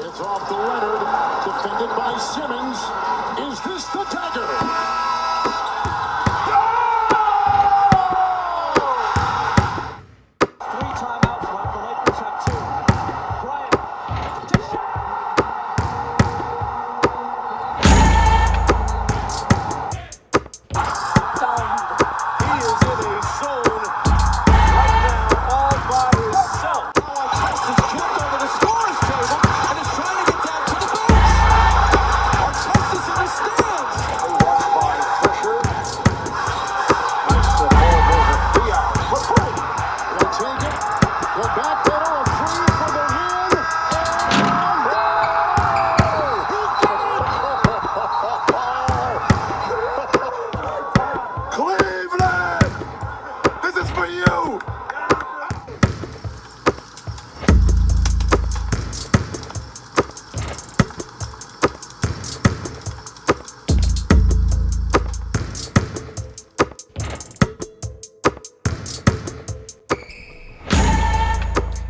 It's off to Leonard, defended by Simmons. Is this the dagger?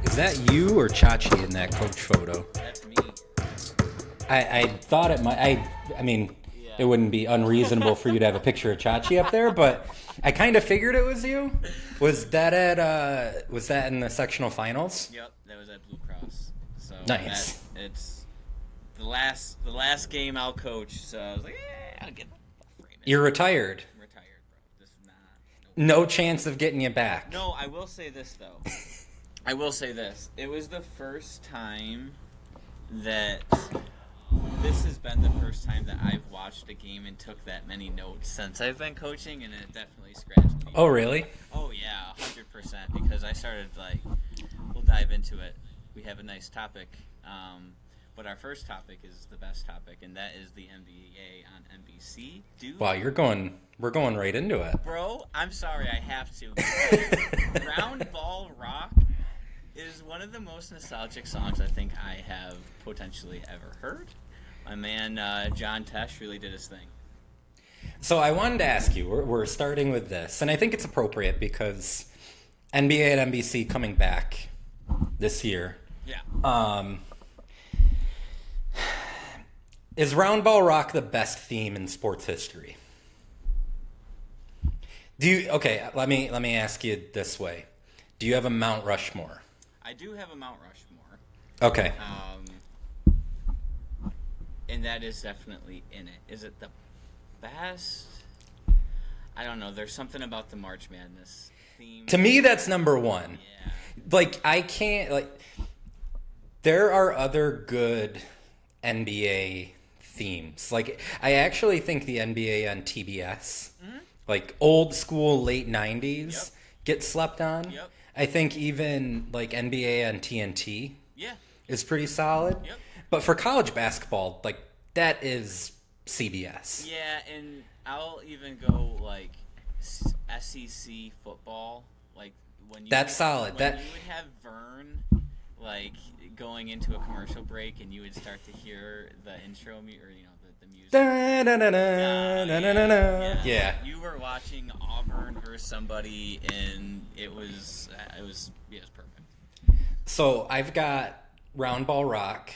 Is that you or Chachi in that coach photo? That's me. I thought it might. I mean, yeah. It wouldn't be unreasonable for you to have a picture of Chachi up there, but I kind of figured it was you. Was that in the sectional finals? Yep, that was at Blue Cross. So nice. It's the last game I'll coach. So I was like, I'll get frame it. You're retired. I'm retired, bro. This is not. No chance of getting you back. No, I will say this though. I will say this. It was the first time that this has been the first time that I've watched a game and took that many notes since I've been coaching, and it definitely scratched me. Oh, really? Oh, yeah, 100%, because I started, we'll dive into it. We have a nice topic, but our first topic is the best topic, and that is the NBA on NBC. Wow, we're going right into it. Bro, I'm sorry, I have to. Roundball Rock is one of the most nostalgic songs I think I have potentially ever heard. My man John Tesh really did his thing. So I wanted to ask you, we're starting with this, and I think it's appropriate because NBA and NBC coming back this year. Yeah. Is Roundball Rock the best theme in sports history? Okay, let me ask you this way. Do you have a Mount Rushmore? I do have a Mount Rushmore. Okay. And that is definitely in it. Is it the best? I don't know. There's something about the March Madness theme. To me, that's number one. Yeah. I can't, there are other good NBA themes. I actually think the NBA on TBS, old school late 90s, get slept on. Yep. I think even NBA on TNT is pretty solid. Yep. But for college basketball, that is CBS. Yeah, and I'll even go SEC football. That's solid. You would have Vern going into a commercial break, and you would start to hear the intro the music. Yeah. You were watching Auburn versus somebody, and it was perfect. So I've got Roundball Rock,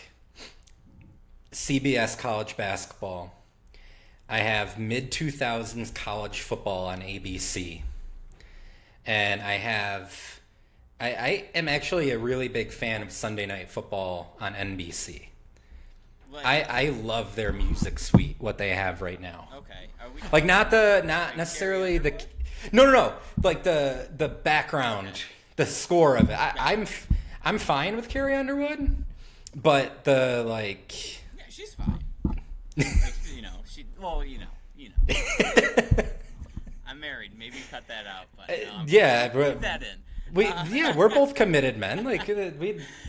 CBS college basketball. I have mid-2000s college football on ABC. And I am actually a really big fan of Sunday Night Football on NBC. I love their music suite, what they have right now. Okay. Are we not necessarily the no. The background, the score of it. I'm fine with Carrie Underwood, but yeah, she's fine. I'm married. Maybe cut that out, but keep that in. We're both committed men. We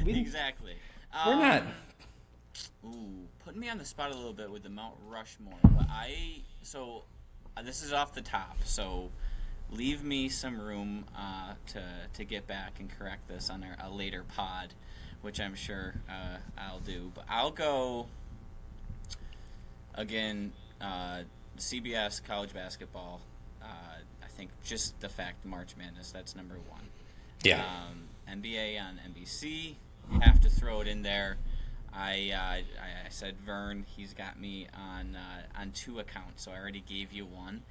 Exactly. We're not. Putting me on the spot a little bit with the Mount Rushmore, but this is off the top, so leave me some room to get back and correct this on a later pod, which I'm sure I'll do. But I'll go again. CBS college basketball. I think just the fact March Madness, that's number one. Yeah. NBA on NBC, you have to throw it in there. I said Vern. He's got me on 2 accounts, so I already gave you one.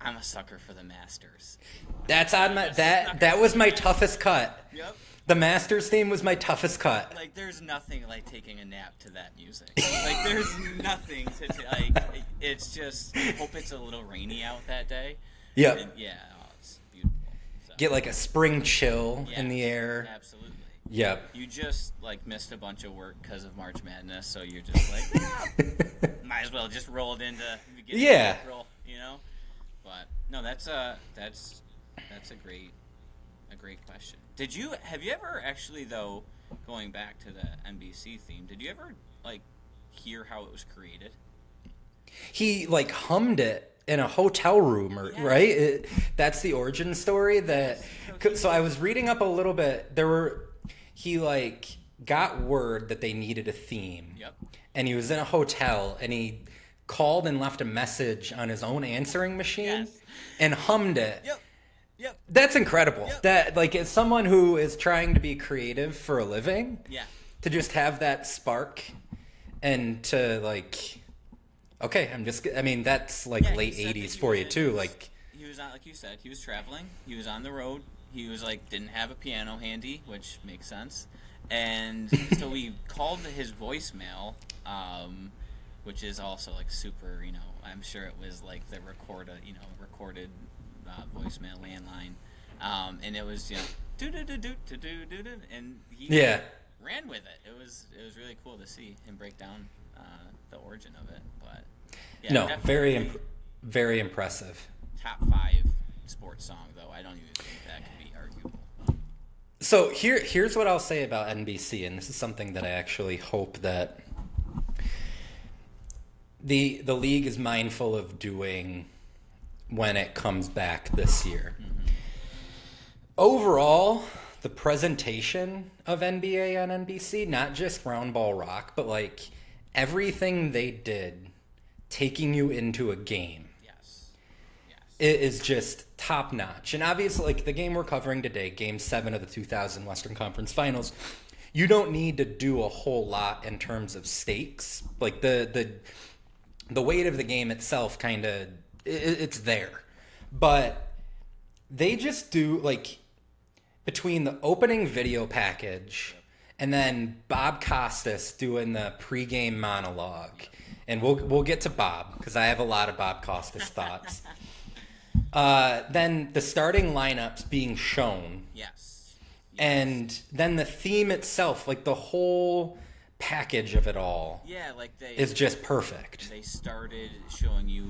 I'm a sucker for the Masters. That's on my that was my toughest cut. Yep. The Masters theme was my toughest cut. Like, there's nothing like taking a nap to that music. Like, there's nothing to like. It's just, I hope it's a little rainy out that day. Yep. And, yeah. Oh, it's beautiful. So, Get like a spring chill in the air. Absolutely. Yep. You just like missed a bunch of work because of March Madness, so you're just like, might as well just roll it into the beginning of April, you know. But no, that's a great question. Have you ever actually, though, going back to the NBC theme, did you ever like hear how it was created? He like hummed it in a hotel room, right? That's the origin story. So I was reading up a little bit. He like got word that they needed a theme. Yep. And he was in a hotel, and he called and left a message on his own answering machine and hummed it. Yep. That's incredible. That, like, as someone who is trying to be creative for a living, to just have that spark and to like, okay, that's like late 80s for you too. Like, he was on, like you said, he was traveling. He was on the road. He was like, didn't have a piano handy, which makes sense. And so we called his voicemail, which is also like super, I'm sure it was like the recorded voicemail landline. And it was, and he ran with it. It was really cool to see him break down the origin of it. But very very impressive. Top 5 sports song, though. I don't even think that can be arguable. So here's what I'll say about NBC, and this is something that I actually hope that the league is mindful of doing when it comes back this year. Mm-hmm. Overall, the presentation of NBA on NBC, not just Roundball Rock, but like everything they did taking you into a game, it is just top notch. And obviously, like the game we're covering today, Game 7 of the 2000 Western Conference Finals, you don't need to do a whole lot in terms of stakes. Like the weight of the game itself, kind of, it's there. But they just do, like, between the opening video package and then Bob Costas doing the pregame monologue, and we'll get to Bob because I have a lot of Bob Costas thoughts. Then the starting lineups being shown. Yes. And then the theme itself, like the whole package of it all, is just perfect. They started showing you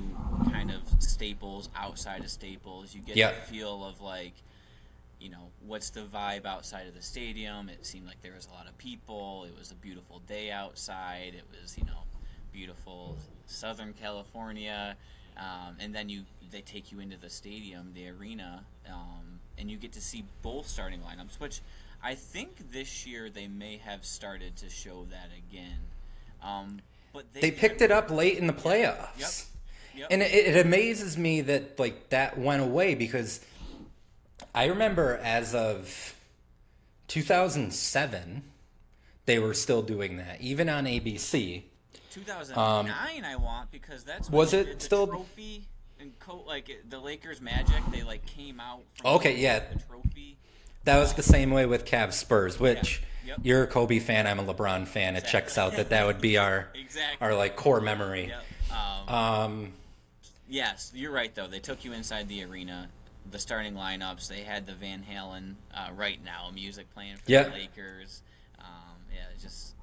kind of staples outside of staples. You get the feel of like, what's the vibe outside of the stadium. It seemed like there was a lot of people. It was a beautiful day outside. It was, beautiful Southern California. And then they take you into the stadium, the arena, and you get to see both starting lineups, which I think this year they may have started to show that again. But they picked it up late in the playoffs. Yep. And it amazes me that like that went away, because I remember as of 2007, they were still doing that, even on ABC. 2009, I want, because that's when was they it did the still trophy and the Lakers Magic. They like came out from the trophy. That was the same way with Cavs Spurs, which you're a Kobe fan, I'm a LeBron fan. It checks out that would be our like core memory. Yep. Yes, you're right though. They took you inside the arena. The starting lineups, they had the Van Halen Right Now music playing for the Lakers. Just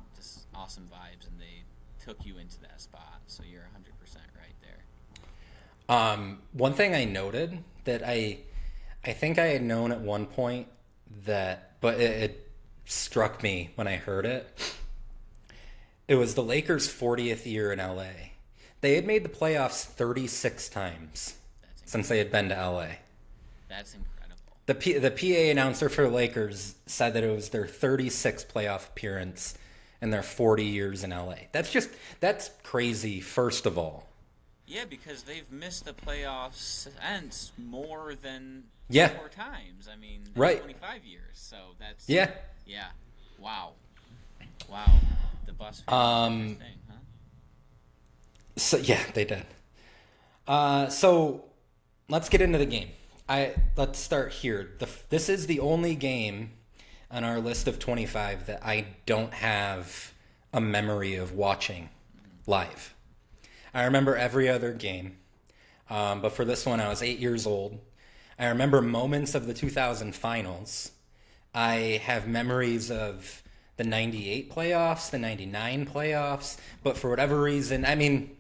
awesome vibes, and they took you into that spot, so you're 100% right there. One thing I noted that I think I had known at one point but it struck me when I heard it. It was the Lakers' 40th year in LA. They had made the playoffs 36 times since they had been to LA. That's incredible. The PA announcer for the Lakers said that it was their 36th playoff appearance in their 40 years in LA. That's crazy, first of all. Yeah, because they've missed the playoffs and more than 4 times. I mean, 25 years. So that's... Yeah. Yeah. Wow. bus thing, huh? So yeah, they did. So let's get into the game. Let's start here. This is the only game on our list of 25 that I don't have a memory of watching live. I remember every other game, but for this one, I was 8 years old. I remember moments of the 2000 finals. I have memories of the 98 playoffs, the 99 playoffs, but for whatever reason, I mean,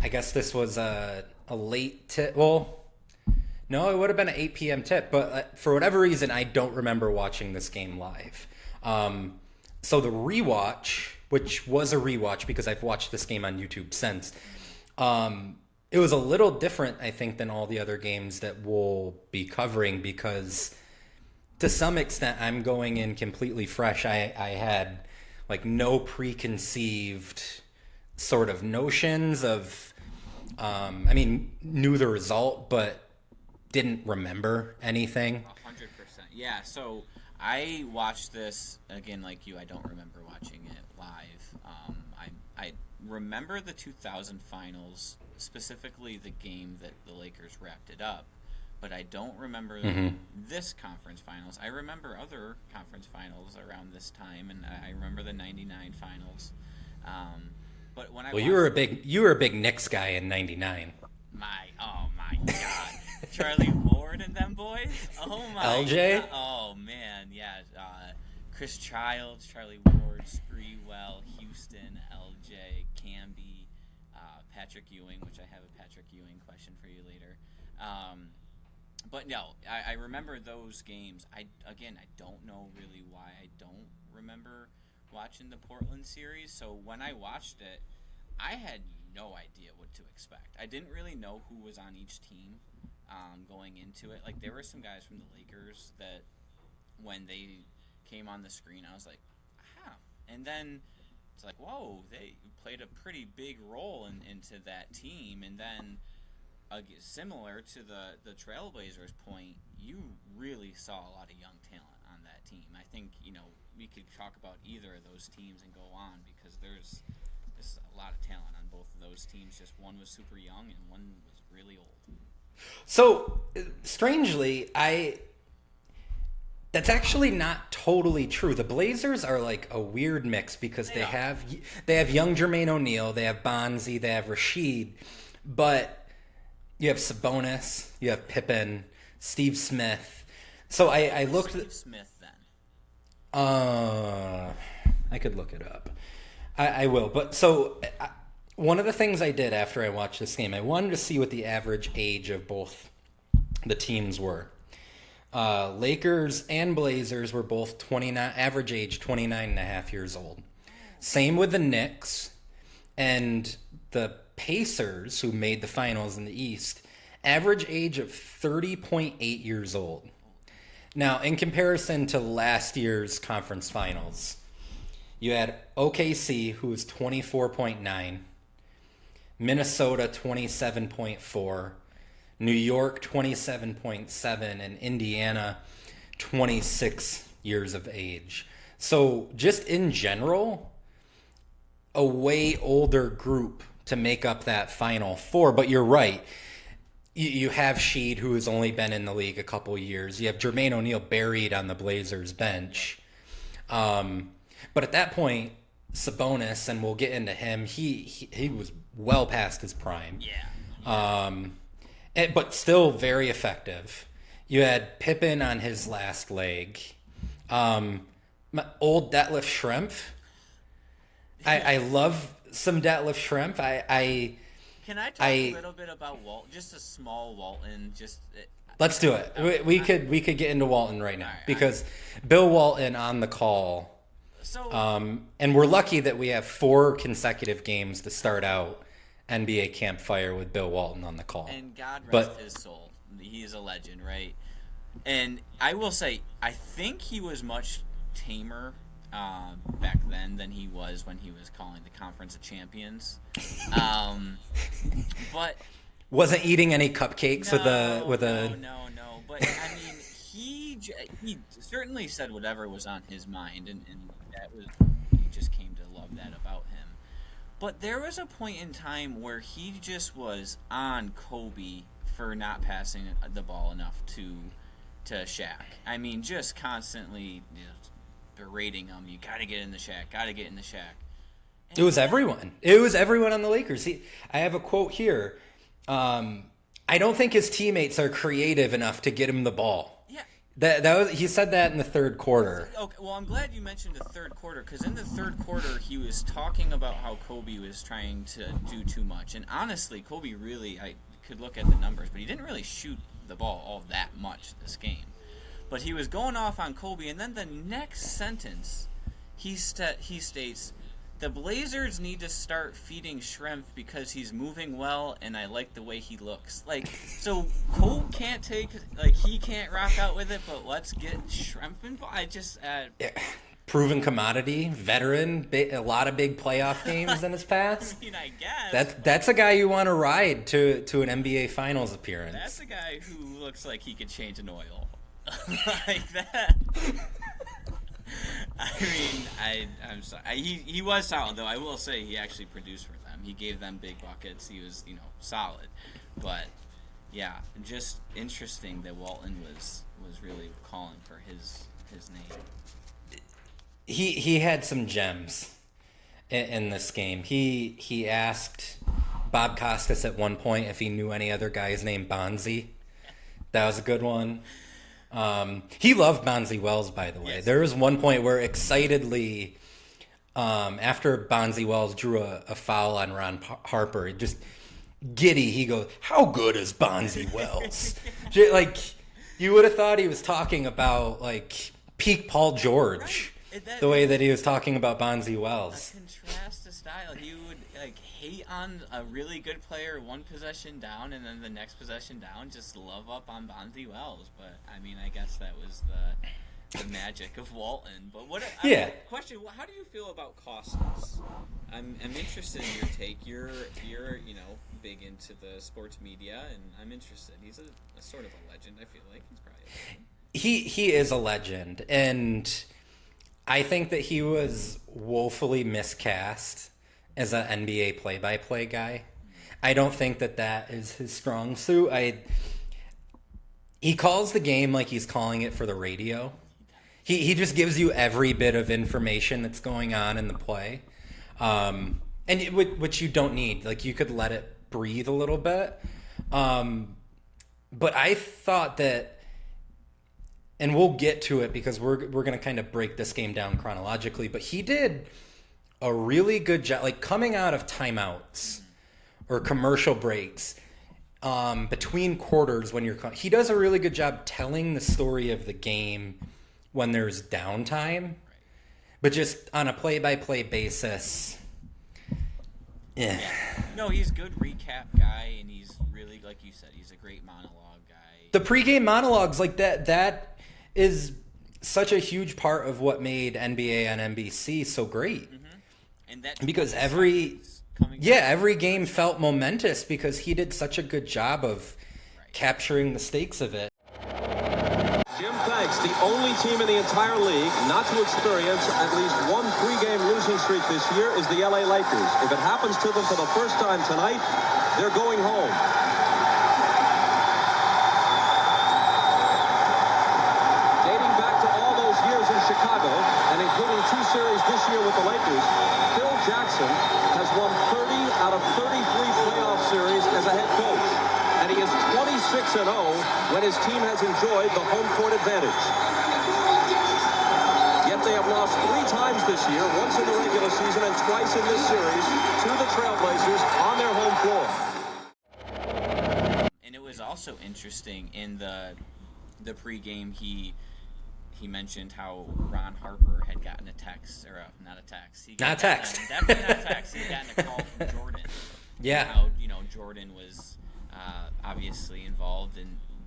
I guess this was a late tip. Well, no, it would have been an 8 p.m. tip, but for whatever reason, I don't remember watching this game live. So the rewatch, which was a rewatch because I've watched this game on YouTube since, it was a little different, I think, than all the other games that we'll be covering because to some extent I'm going in completely fresh. I had like no preconceived sort of notions of, knew the result, but didn't remember anything. 100%. Yeah, so I watched this, again, like you, I don't remember watching it live. I remember the 2000 finals, specifically the game that the Lakers wrapped it up, but I don't remember this conference finals. I remember other conference finals around this time, and I remember the 99 finals. But when you were a big Knicks guy in '99. Oh my God, Charlie Ward and them boys. Oh my LJ. God. Oh man, yeah. Chris Childs, Charlie Ward, Spreewell, Houston, LJ, Camby, Patrick Ewing, which I have a Patrick Ewing question for you later. But no, I remember those games. I don't know really why I don't remember watching the Portland series. So when I watched it, I had no idea what to expect. I didn't really know who was on each team going into it. Like, there were some guys from the Lakers that when they came on the screen, I was like, aha. And then it's like, whoa, they played a pretty big role into that team. And then similar to the Trailblazers point, you really saw a lot of young talent on that team. I think, we could talk about either of those teams and go on because there's a lot of talent on both of those teams. Just one was super young and one was really old. So, strangely, that's actually not totally true. The Blazers are like a weird mix because they have young Jermaine O'Neal, they have Bonzi, they have Rasheed, but you have Sabonis, you have Pippen, Steve Smith. So I looked at Steve Smith then. I could look it up. I will. But so one of the things I did after I watched this game, I wanted to see what the average age of both the teams were. Lakers and Blazers were both average age 29 and a half years old. Same with the Knicks and the Pacers, who made the finals in the East, average age of 30.8 years old. Now, in comparison to last year's conference finals, you had OKC, who was 24.9, Minnesota 27.4, New York 27.7, and Indiana 26 years of age. So just in general, a way older group to make up that Final Four. But you're right. You have Sheed, who has only been in the league a couple years. You have Jermaine O'Neal buried on the Blazers bench. But at that point, Sabonis, and we'll get into him, he was well past his prime. Yeah. But still very effective. You had Pippen on his last leg. Old Detlef Schrempf. I love some Detlef Schrempf. Can I talk a little bit about Walton? Just a small Walton. Let's do it. We could get into Walton right now because Bill Walton on the call. So, and we're lucky that we have 4 consecutive games to start out NBA Campfire with Bill Walton on the call. And God rest his soul. He is a legend, right? And I will say, I think he was much tamer back then than he was when he was calling the Conference of Champions. But wasn't eating any cupcakes with a. No. But I mean, he certainly said whatever was on his mind, and that was, he just came to love that about him. But there was a point in time where he just was on Kobe for not passing the ball enough to Shaq. I mean, just constantly berating him. You got to get in the Shaq. Got to get in the Shaq. And it was everyone. It was everyone on the Lakers. I have a quote here. I don't think his teammates are creative enough to get him the ball. Yeah. He said that in the third quarter. Okay, well, I'm glad you mentioned the third quarter, because in the third quarter he was talking about how Kobe was trying to do too much. And honestly, Kobe really, I could look at the numbers, but he didn't really shoot the ball all that much this game. But he was going off on Kobe, and then the next sentence he states, the Blazers need to start feeding Shrimp because he's moving well and I like the way he looks. Like, so Cole can't he can't rock out with it, but let's get Shrimp involved. Proven commodity, veteran, a lot of big playoff games in his past. I mean, I guess. That's a guy you want to ride to an NBA Finals appearance. That's a guy who looks like he could change an oil. Like that. I mean, I'm sorry. He was solid, though. I will say he actually produced for them. He gave them big buckets. He was, solid. But, yeah, just interesting that Walton was really calling for his name. He had some gems in this game. He asked Bob Costas at one point if he knew any other guys named Bonzi. That was a good one. He loved Bonzi Wells, by the way. Yes. There was one point where excitedly, after Bonzi Wells drew a foul on Ron Harper, just giddy, he goes, "How good is Bonzi Wells?" Like, you would have thought he was talking about, like, peak Paul George, right. The way that he was talking about Bonzi Wells. A contrast to style. He would, hate on a really good player one possession down, and then the next possession down, just love up on Bonzi Wells. But, I mean, I guess that was the magic of Walton. But question, how do you feel about Costas? I'm interested in your take. You're big into the sports media, and I'm interested. He's a sort of a legend, I feel like. He's probably a legend. He is a legend, and I think that he was woefully miscast as an NBA play-by-play guy. I don't think that is his strong suit. He calls the game like he's calling it for the radio. He just gives you every bit of information that's going on in the play, which you don't need. Like, you could let it breathe a little bit. But I thought that, and we'll get to it because we're going to kind of break this game down chronologically, but he did a really good job, like coming out of timeouts or commercial breaks, between quarters when he does a really good job telling the story of the game when there's downtime, but just on a play-by-play basis. Yeah. No, he's a good recap guy, and he's really, like you said, he's a great monologue guy. The pregame monologues, like that is such a huge part of what made NBA on NBC so great. Mm-hmm. And that because every game felt momentous because he did such a good job of capturing the stakes of it. Jim thanks the only team in the entire league not to experience at least one three-game losing streak this year is the LA Lakers. If it happens to them for the first time tonight, they're going home. Dating back to all those years in Chicago, and including 2 series this year with the Lakers, Phil Jackson has won 30 out of 33 playoff series as a head coach. And he is 26-0 when his team has enjoyed the home court advantage. Yet they have lost 3 times this year, once in the regular season and twice in this series, to the Trailblazers on their home floor. And it was also interesting in the pregame, he mentioned how Ron Harper had gotten a text, or not a text. Not a text. Definitely not a text. He had gotten a call from Jordan. Yeah. How, Jordan was obviously involved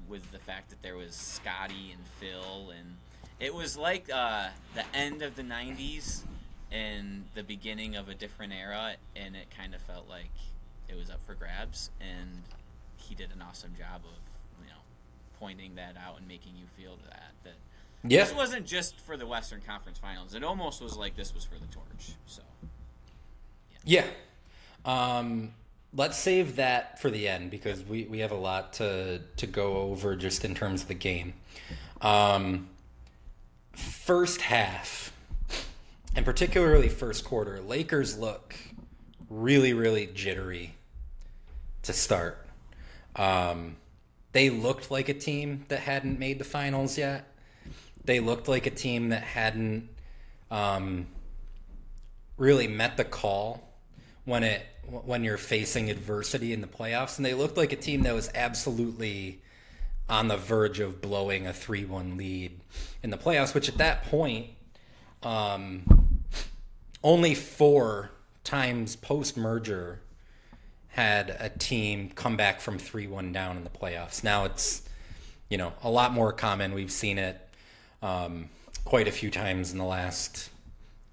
with the fact that there was Scotty and Phil, and it was like the end of the 90s and the beginning of a different era, and it kind of felt like it was up for grabs, and he did an awesome job of pointing that out and making you feel that this wasn't just for the Western Conference Finals. It almost was like this was for the torch. So Yeah. Let's save that for the end because we have a lot to go over just in terms of the game. First half, and particularly first quarter, Lakers look really, really jittery to start. They looked like a team that hadn't made the finals yet. They looked like a team that hadn't really met the call when you're facing adversity in the playoffs, and they looked like a team that was absolutely on the verge of blowing a 3-1 lead in the playoffs, which at that point, only 4 times post-merger had a team come back from 3-1 down in the playoffs. Now it's, a lot more common. We've seen it quite a few times in the last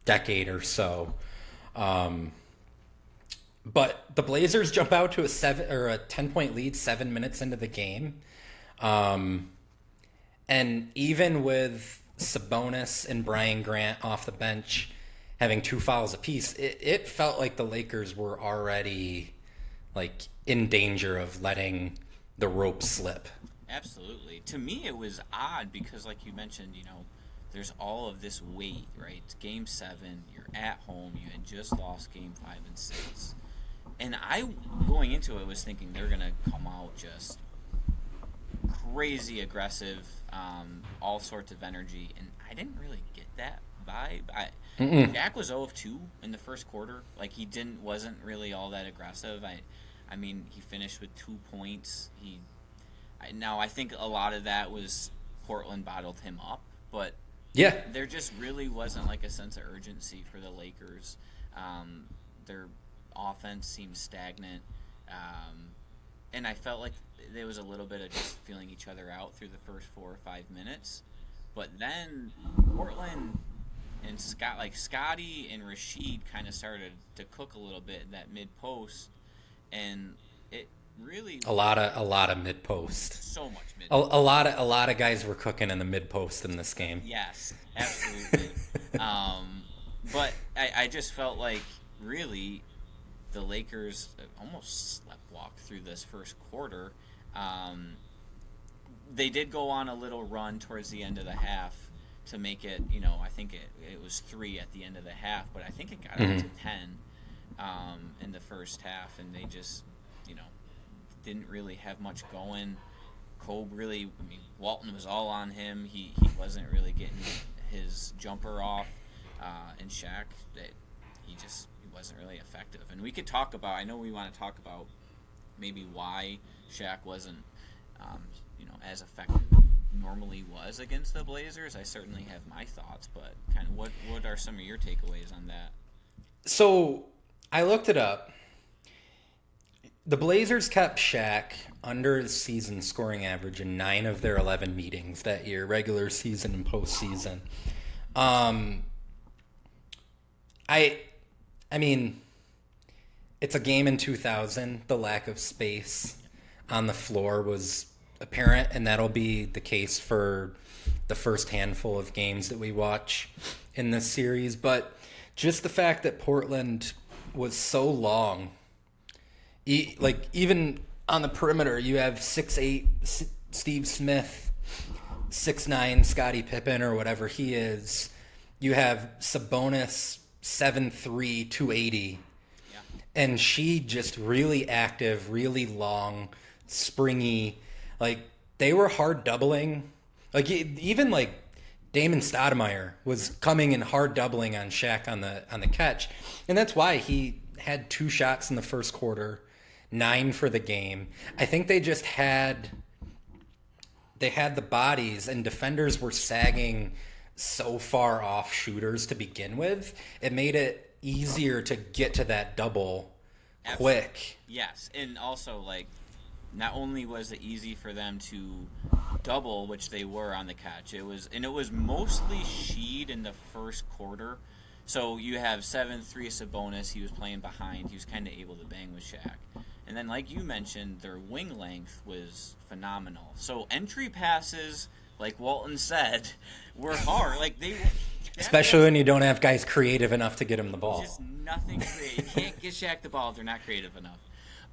decade or so. But the Blazers jump out to a 10-point lead 7 minutes into the game. And even with Sabonis and Brian Grant off the bench having 2 fouls apiece, it felt like the Lakers were already in danger of letting the rope slip. Absolutely. To me, it was odd because, like you mentioned, there's all of this weight, right? It's Game 7, you're at home, you had just lost Game 5 and 6. And I, going into it, was thinking they're going to come out just crazy aggressive, all sorts of energy, and I didn't really get that vibe. Shaq was 0 of 2 in the first quarter. He wasn't really all that aggressive. I mean, he finished with 2 points. I think a lot of that was Portland bottled him up, but yeah, there just really wasn't a sense of urgency for the Lakers. Their offense seemed stagnant, and I felt like there was a little bit of just feeling each other out through the first 4 or 5 minutes. But then Portland and Scotty and Rasheed kind of started to cook a little bit in that mid post, and it really a lot of mid post. So much mid. A lot of guys were cooking in the mid post in this game. Yes, absolutely. But I just felt like really the Lakers almost sleptwalked through this first quarter. They did go on a little run towards the end of the half to make it, I think it was 3 at the end of the half, but I think it got up to 10 in the first half, and they just, didn't really have much going. Walton was all on him. He wasn't really getting his jumper off, and Shaq, he wasn't really effective. And we could talk about, I know we want to talk about maybe why Shaq wasn't, as effective as he normally was against the Blazers. I certainly have my thoughts, but kind of what are some of your takeaways on that? So I looked it up. The Blazers kept Shaq under his season scoring average in 9 of their 11 meetings that year, regular season and postseason. I mean, it's a game in 2000. The lack of space on the floor was apparent, and that'll be the case for the first handful of games that we watch in this series. But just the fact that Portland was so long, even on the perimeter, you have 6'8" Steve Smith, 6'9" Scottie Pippen or whatever he is. You have Sabonis 7'3", 280. Yeah. And she just really active, really long, springy. They were hard doubling. Even Damon Stoudemire was coming in hard doubling on Shaq on the catch. And that's why he had 2 shots in the first quarter, 9 for the game. I think they just had the bodies, and defenders were sagging so far off shooters to begin with. It made it easier to get to that double quick. Yes, and also not only was it easy for them to double, which they were on the catch, it was mostly Sheed in the first quarter. So you have 7'3" Sabonis. He was playing behind. He was kind of able to bang with Shaq. And then, like you mentioned, their wing length was phenomenal. So entry passes like Walton said, were hard. Like they, especially when you don't have guys creative enough to get him the ball. Just nothing creative. You can't get Shaq the ball if they're not creative enough.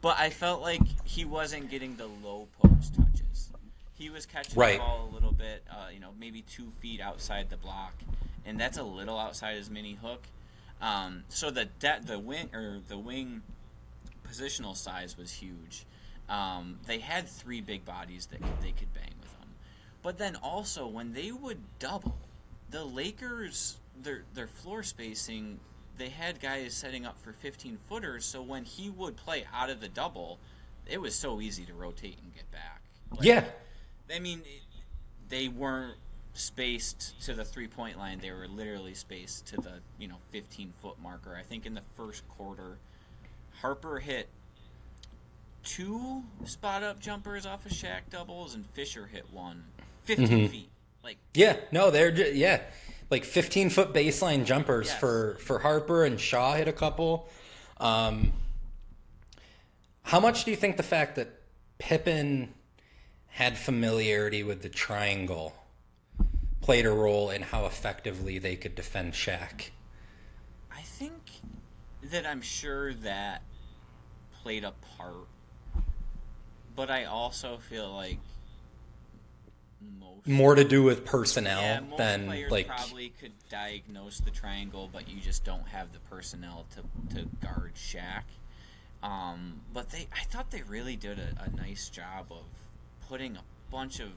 But I felt like he wasn't getting the low post touches. He was catching the ball a little bit, maybe 2 feet outside the block, and that's a little outside his mini hook. So the wing positional size was huge. They had 3 big bodies that they could bang with them. But then also when they would double, the Lakers, their floor spacing, they had guys setting up for 15-footers, so when he would play out of the double, it was so easy to rotate and get back. I mean, they weren't spaced to the three-point line. They were literally spaced to the 15-foot marker. I think in the first quarter, Harper hit 2 spot-up jumpers off of Shaq doubles, and Fisher hit 1 15 feet. Like 15-foot baseline jumpers for Harper, and Shaw hit a couple. How much do you think the fact that Pippen had familiarity with the triangle played a role in how effectively they could defend Shaq? I think that I'm sure that played a part, but I also feel like more to do with personnel most than players like probably could diagnose the triangle, but you just don't have the personnel to guard Shaq. But I thought they really did a nice job of putting a bunch of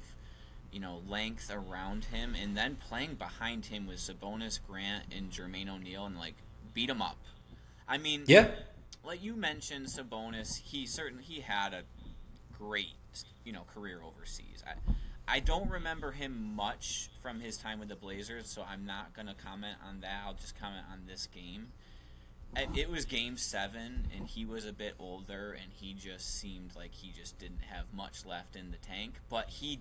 length around him, and then playing behind him with Sabonis, Grant, and Jermaine O'Neal, and beat him up. I mean, like you mentioned, Sabonis, he had a great career overseas. I don't remember him much from his time with the Blazers, so I'm not going to comment on that. I'll just comment on this game. It was Game 7, and he was a bit older, and he just seemed like he just didn't have much left in the tank. But he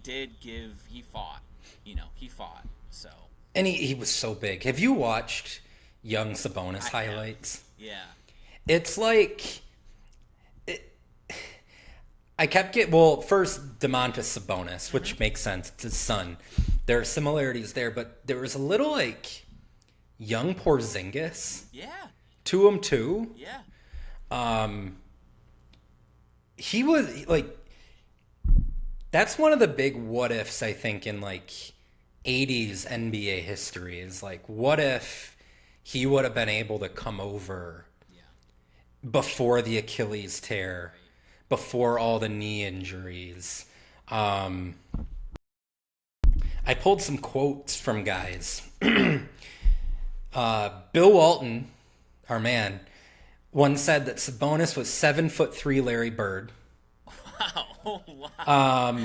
fought. He fought. So. And he was so big. Have you watched young Sabonis highlights? Yeah. It's like... I kept first DeMontis Sabonis, which makes sense. It's his son. There are similarities there, but there was a little young Porzingis. Yeah. To him too. Yeah. He was that's one of the big what ifs I think in 80s NBA history is what if he would have been able to come over before the Achilles tear. Right. Before all the knee injuries. I pulled some quotes from guys. Bill Walton, our man, once said that Sabonis was 7'3" Larry Bird. Wow.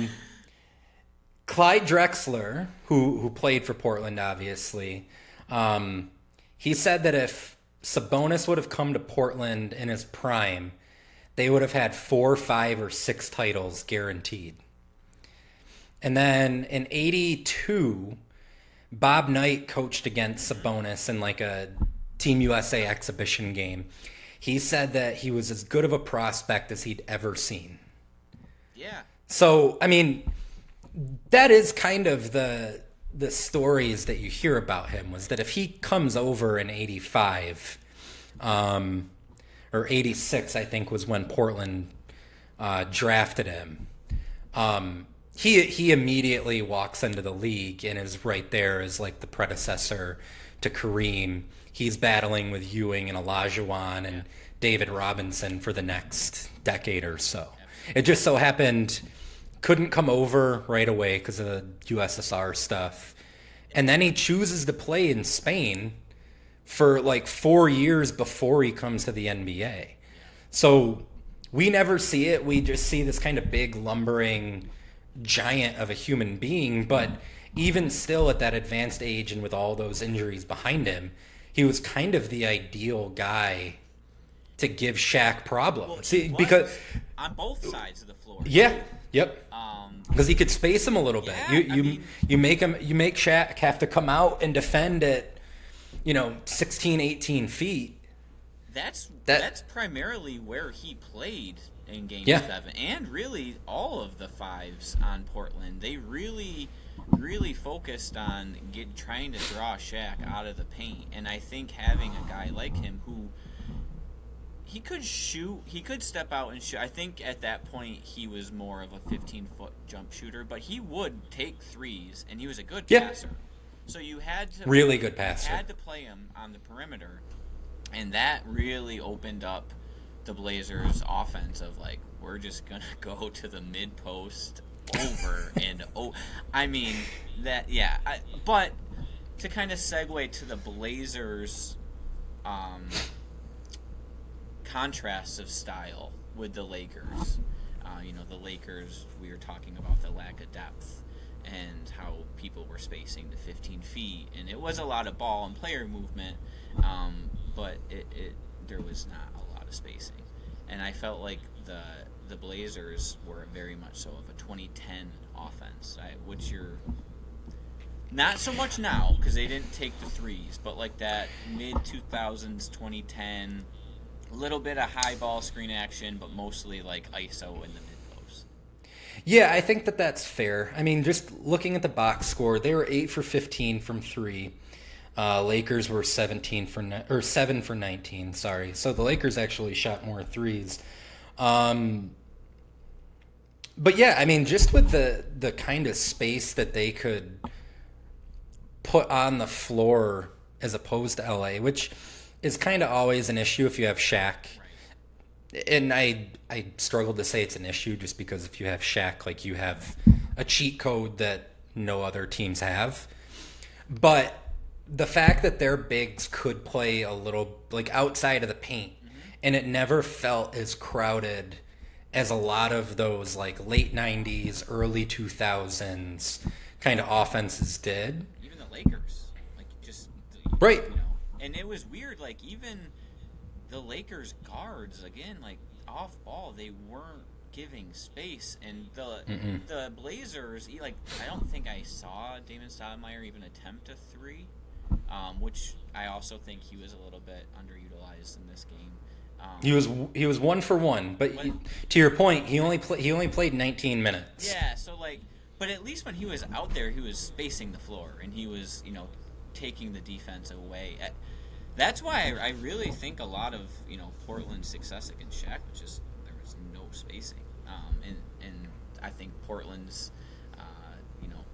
Clyde Drexler, who played for Portland, obviously, he said that if Sabonis would have come to Portland in his prime, they would have had 4, 5, or 6 titles guaranteed. And then in '82, Bob Knight coached against Sabonis in a Team USA exhibition game. He said that he was as good of a prospect as he'd ever seen. Yeah. So, I mean, that is kind of the stories that you hear about him, was that if he comes over in '85, or '86, I think, was when Portland drafted him. He immediately walks into the league and is right there as the predecessor to Kareem. He's battling with Ewing and Olajuwon and David Robinson for the next decade or so. It just so happened couldn't come over right away because of the USSR stuff. And then he chooses to play in Spain for 4 years before he comes to the NBA. So we never see it. We just see this kind of big, lumbering giant of a human being. But even still at that advanced age and with all those injuries behind him, he was kind of the ideal guy to give Shaq problems. Because on both sides of the floor. Yeah. Yep. Because he could space him a little bit. You make Shaq have to come out and defend at 16, 18 feet. That's primarily where he played in Game 7, and really all of the fives on Portland. They really really focused on trying to draw Shaq out of the paint. And I think having a guy like him who he could shoot, he could step out and shoot. I think at that point he was more of a 15-foot jump shooter, but he would take threes, and he was a good passer. So you had to really good passer. You had to play him on the perimeter, and that really opened up the Blazers' offense of like, we're just gonna go to the mid post over and I mean that but to kind of segue to the Blazers contrasts of style with the Lakers. The Lakers, we were talking about the lack of depth and how people were spacing to 15 feet, and it was a lot of ball and player movement, but there was not a lot of spacing. And I felt like the Blazers were very much so of a 2010 offense, which you're not so much now because they didn't take the threes, but like that mid-2000s 2010, a little bit of high ball screen action, but mostly like ISO in the mid-post. Yeah, I think that's fair. I mean, just looking at the box score, they were 8 for 15 from 3. Lakers were 7 for 19. Sorry, so the Lakers actually shot more threes. But yeah, I mean, just with the kind of space that they could put on the floor as opposed to LA, which is kind of always an issue if you have Shaq. Right. And I struggle to say it's an issue just because if you have Shaq, like, you have a cheat code that no other teams have. But the fact that their bigs could play a little like outside of the paint, and it never felt as crowded as a lot of those like late 90s, early 2000s kind of offenses did. Even the Lakers, like, just right. And it was weird, like, even the Lakers guards, again, like, off ball, they weren't giving space. And the Blazers, like, I don't think I saw Damon Stoudemire even attempt a three, which I also think he was a little bit underutilized in this game. He was 1 for 1, but to your point, he only played 19 minutes. Yeah, so like, but at least when he was out there, he was spacing the floor and he was, taking the defense away. That's why I really think a lot of Portland's success against Shaq was just there was no spacing, and I think Portland's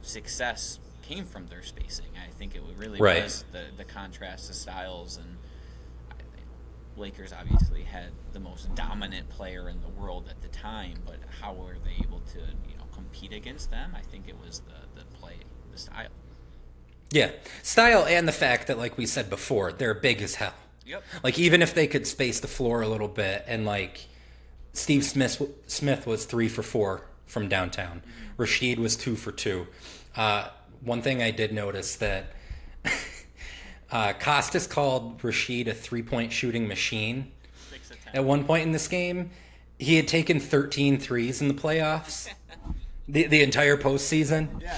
success came from their spacing. I think it really was the contrast of styles, and Lakers obviously had the most dominant player in the world at the time, but how were they able to compete against them? I think it was the play, the style. Yeah, style, and the fact that, like we said before, they're big as hell. Yep. Like, even if they could space the floor a little bit, and like Steve Smith was 3 for 4 from downtown. Mm-hmm. Rasheed was 2 for 2. One thing I did notice that Costas called Rasheed a 3-point shooting machine. At one point in this game, he had taken 13 threes in the playoffs, the entire postseason. Yeah.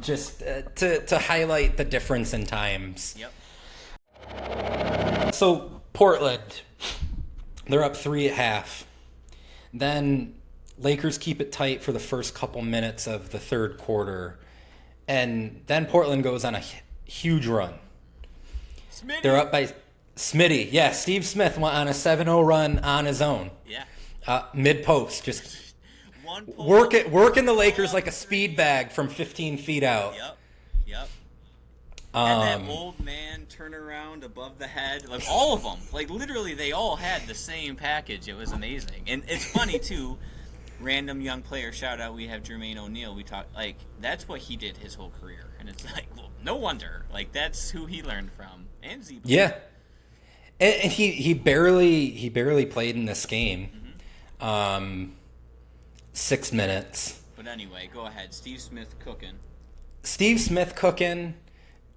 Just to highlight the difference in times. Yep. So Portland, they're up 3 at half. Then Lakers keep it tight for the first couple minutes of the third quarter, and then Portland goes on a huge run. Smitty. They're up by Smitty. Yeah, Steve Smith went on a 7-0 run on his own. Yeah. Mid-post, just working the Lakers like a speed bag from 15 feet out. Yep. And that old man turnaround above the head, like all of them, like literally they all had the same package. It was amazing. And it's funny too, random young player shout out, we have Jermaine O'Neal. We talk like that's what he did his whole career. And it's like, well, no wonder. Like that's who he learned from. And Zambito. Yeah. And he barely played in this game. Mm-hmm. 6 minutes. But anyway, go ahead. Steve Smith cooking.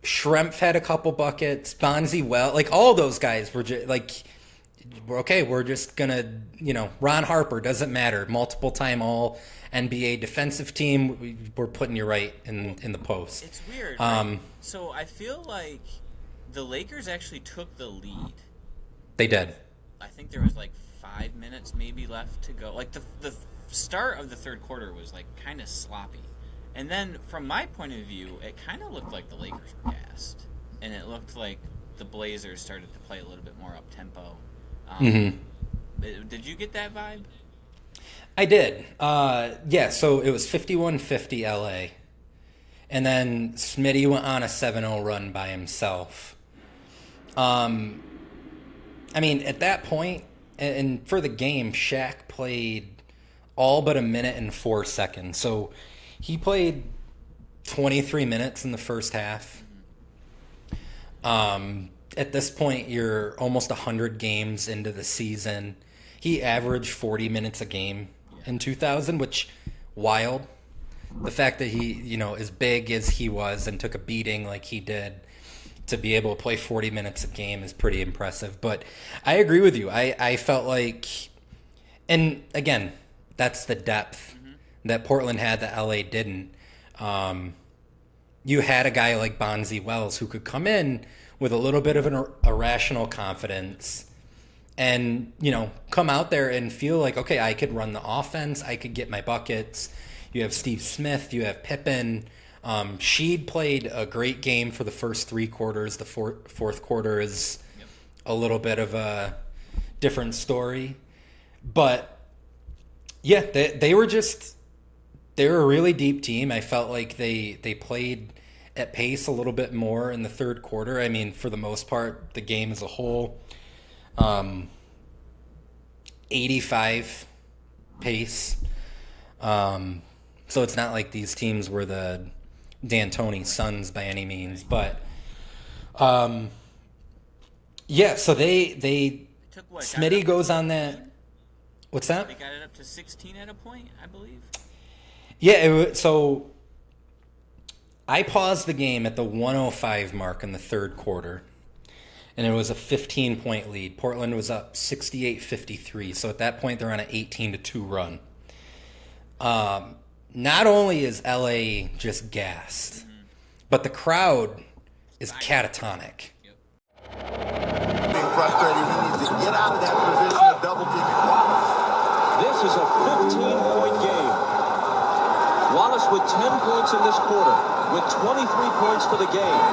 Schrempf had a couple buckets. Bonzi like all those guys were just like, okay, we're just gonna, Ron Harper, doesn't matter. Multiple time all NBA defensive team. We're putting you right in the post. It's weird. Right? So I feel like the Lakers actually took the lead. They did. I think there was like 5 minutes maybe left to go. Like the start of the third quarter was like kind of sloppy, And then from my point of view, it kind of looked like the Lakers were gassed, and it looked like the Blazers started to play a little bit more up tempo. Did you get that vibe? I did. Yeah, so it was 51-50 LA. And then Smitty went on a 7-0 run by himself. I mean, at that point, and for the game, Shaq played all but a minute and 4 seconds. So he played 23 minutes in the first half. At this point, you're almost 100 games into the season. He averaged 40 minutes a game in 2000, which, wild. The fact that he, you know, as big as he was and took a beating like he did, to be able to play 40 minutes a game is pretty impressive. But I agree with you. I felt like, and again, that's the depth that Portland had that LA didn't. You had a guy like Bonzi Wells who could come in with a little bit of an irrational confidence and, you know, come out there and feel like, okay, I could run the offense, I could get my buckets. You have Steve Smith, you have Pippen. Sheed played a great game for the first 3 quarters. The fourth quarter is a little bit of a different story. But, yeah, they were a really deep team. I felt like they played at pace a little bit more in the third quarter. I mean, for the most part, the game as a whole, 85 pace. So it's not like these teams were the D'Antoni Suns by any means, but yeah. So they took Smitty goes on that. What's that? They got it up to 16 at a point, I believe. Yeah. So I paused the game at the 105 mark in the third quarter, and it was a 15-point lead. Portland was up 68-53. So at that point, they're on an 18-2 run. Not only is LA just gassed, but the crowd is catatonic. Being frustrated, he needs to get out of that position of double teaming Wallace. This is a 15-point game. Wallace with 10 points in this quarter, with 23 points for the game.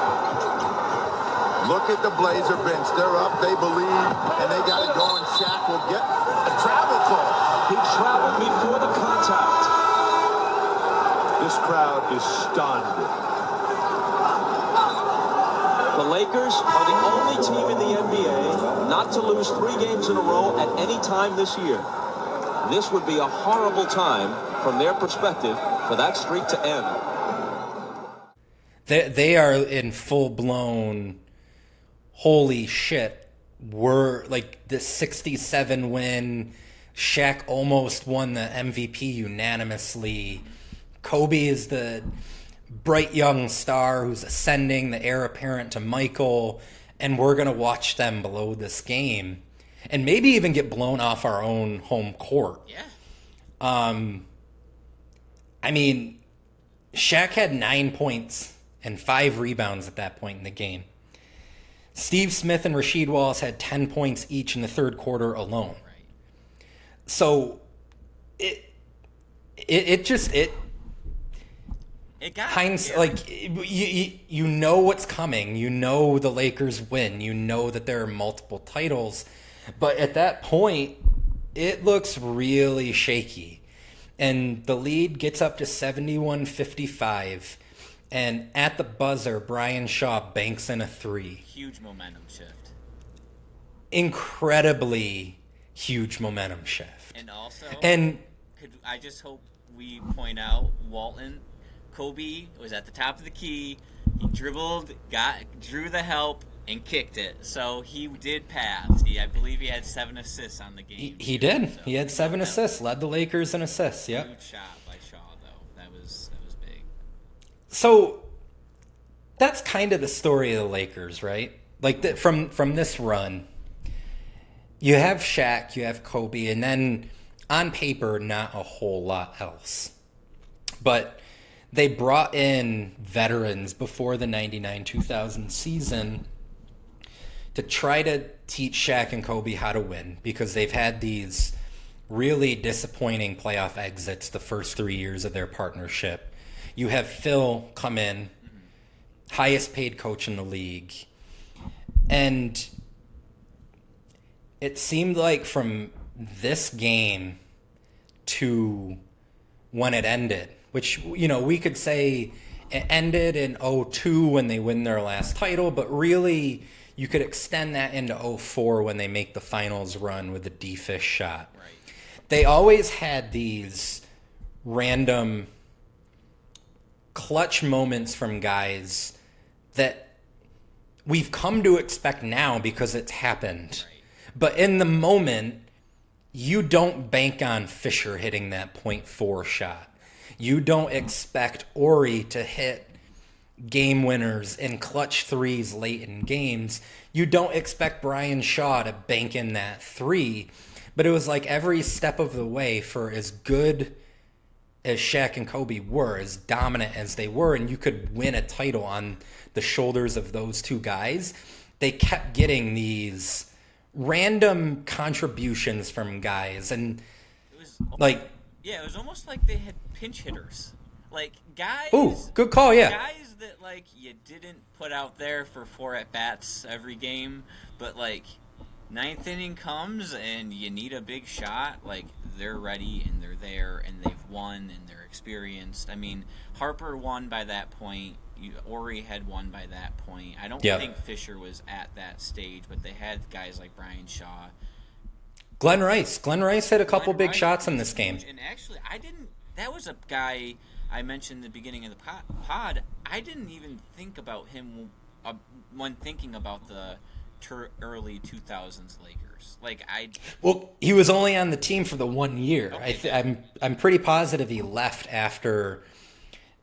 Look at the Blazer bench. They're up, they believe, and they got it going. Shaq will get a travel call. He traveled before the contact. This crowd is stunned. The Lakers are the only team in the NBA not to lose 3 games in a row at any time this year. This would be a horrible time, from their perspective, for that streak to end. They are in full-blown, holy shit, we're like the 67 win. Shaq almost won the MVP unanimously. Kobe is the bright young star who's ascending, the heir apparent to Michael, and we're going to watch them blow this game and maybe even get blown off our own home court. Yeah. I mean, Shaq had 9 points and 5 rebounds at that point in the game. Steve Smith and Rasheed Wallace had 10 points each in the third quarter alone. Right. So it got hindsight, like you know what's coming. You know the Lakers win. You know that there are multiple titles, but at that point, it looks really shaky, and the lead gets up to 71-55, and at the buzzer, Brian Shaw banks in a 3. Huge momentum shift. Incredibly huge momentum shift. And also, I just hope we point out Walton. Kobe was at the top of the key. He dribbled, drew the help, and kicked it. So he did pass. I believe he had 7 assists on the game. He did. So, he had 7 assists. Led the Lakers in assists. Yep. Huge shot by Shaw, though. That was big. So that's kind of the story of the Lakers, right? Like from this run, you have Shaq, you have Kobe, and then on paper, not a whole lot else. But they brought in veterans before the 99-2000 season to try to teach Shaq and Kobe how to win, because they've had these really disappointing playoff exits the first 3 years of their partnership. You have Phil come in, highest paid coach in the league. And it seemed like from this game to when it ended, which, you know, we could say it ended in 02 when they win their last title, but really you could extend that into 04 when they make the finals run with the D-Fish shot. Right. They always had these random clutch moments from guys that we've come to expect now because it's happened. Right. But in the moment, you don't bank on Fisher hitting that .4 shot. You don't expect Ori to hit game winners and clutch threes late in games. You don't expect Brian Shaw to bank in that three. But it was like every step of the way, for as good as Shaq and Kobe were, as dominant as they were, and you could win a title on the shoulders of those two guys, they kept getting these random contributions from guys. And It was like, yeah, it was almost like they had pinch hitters. Like guys ooh, good call, yeah. Guys that like you didn't put out there for 4 at-bats every game, but like ninth inning comes and you need a big shot, like they're ready and they're there and they've won and they're experienced. I mean, Harper won by that point. Ori had won by that point. I don't think Fisher was at that stage, but they had guys like Brian Shaw. Glenn Rice had a couple big shots in this game. And actually, that was a guy I mentioned at the beginning of the pod. I didn't even think about him when thinking about the early 2000s Lakers. Well, he was only on the team for the 1 year. Okay, I'm pretty positive he left after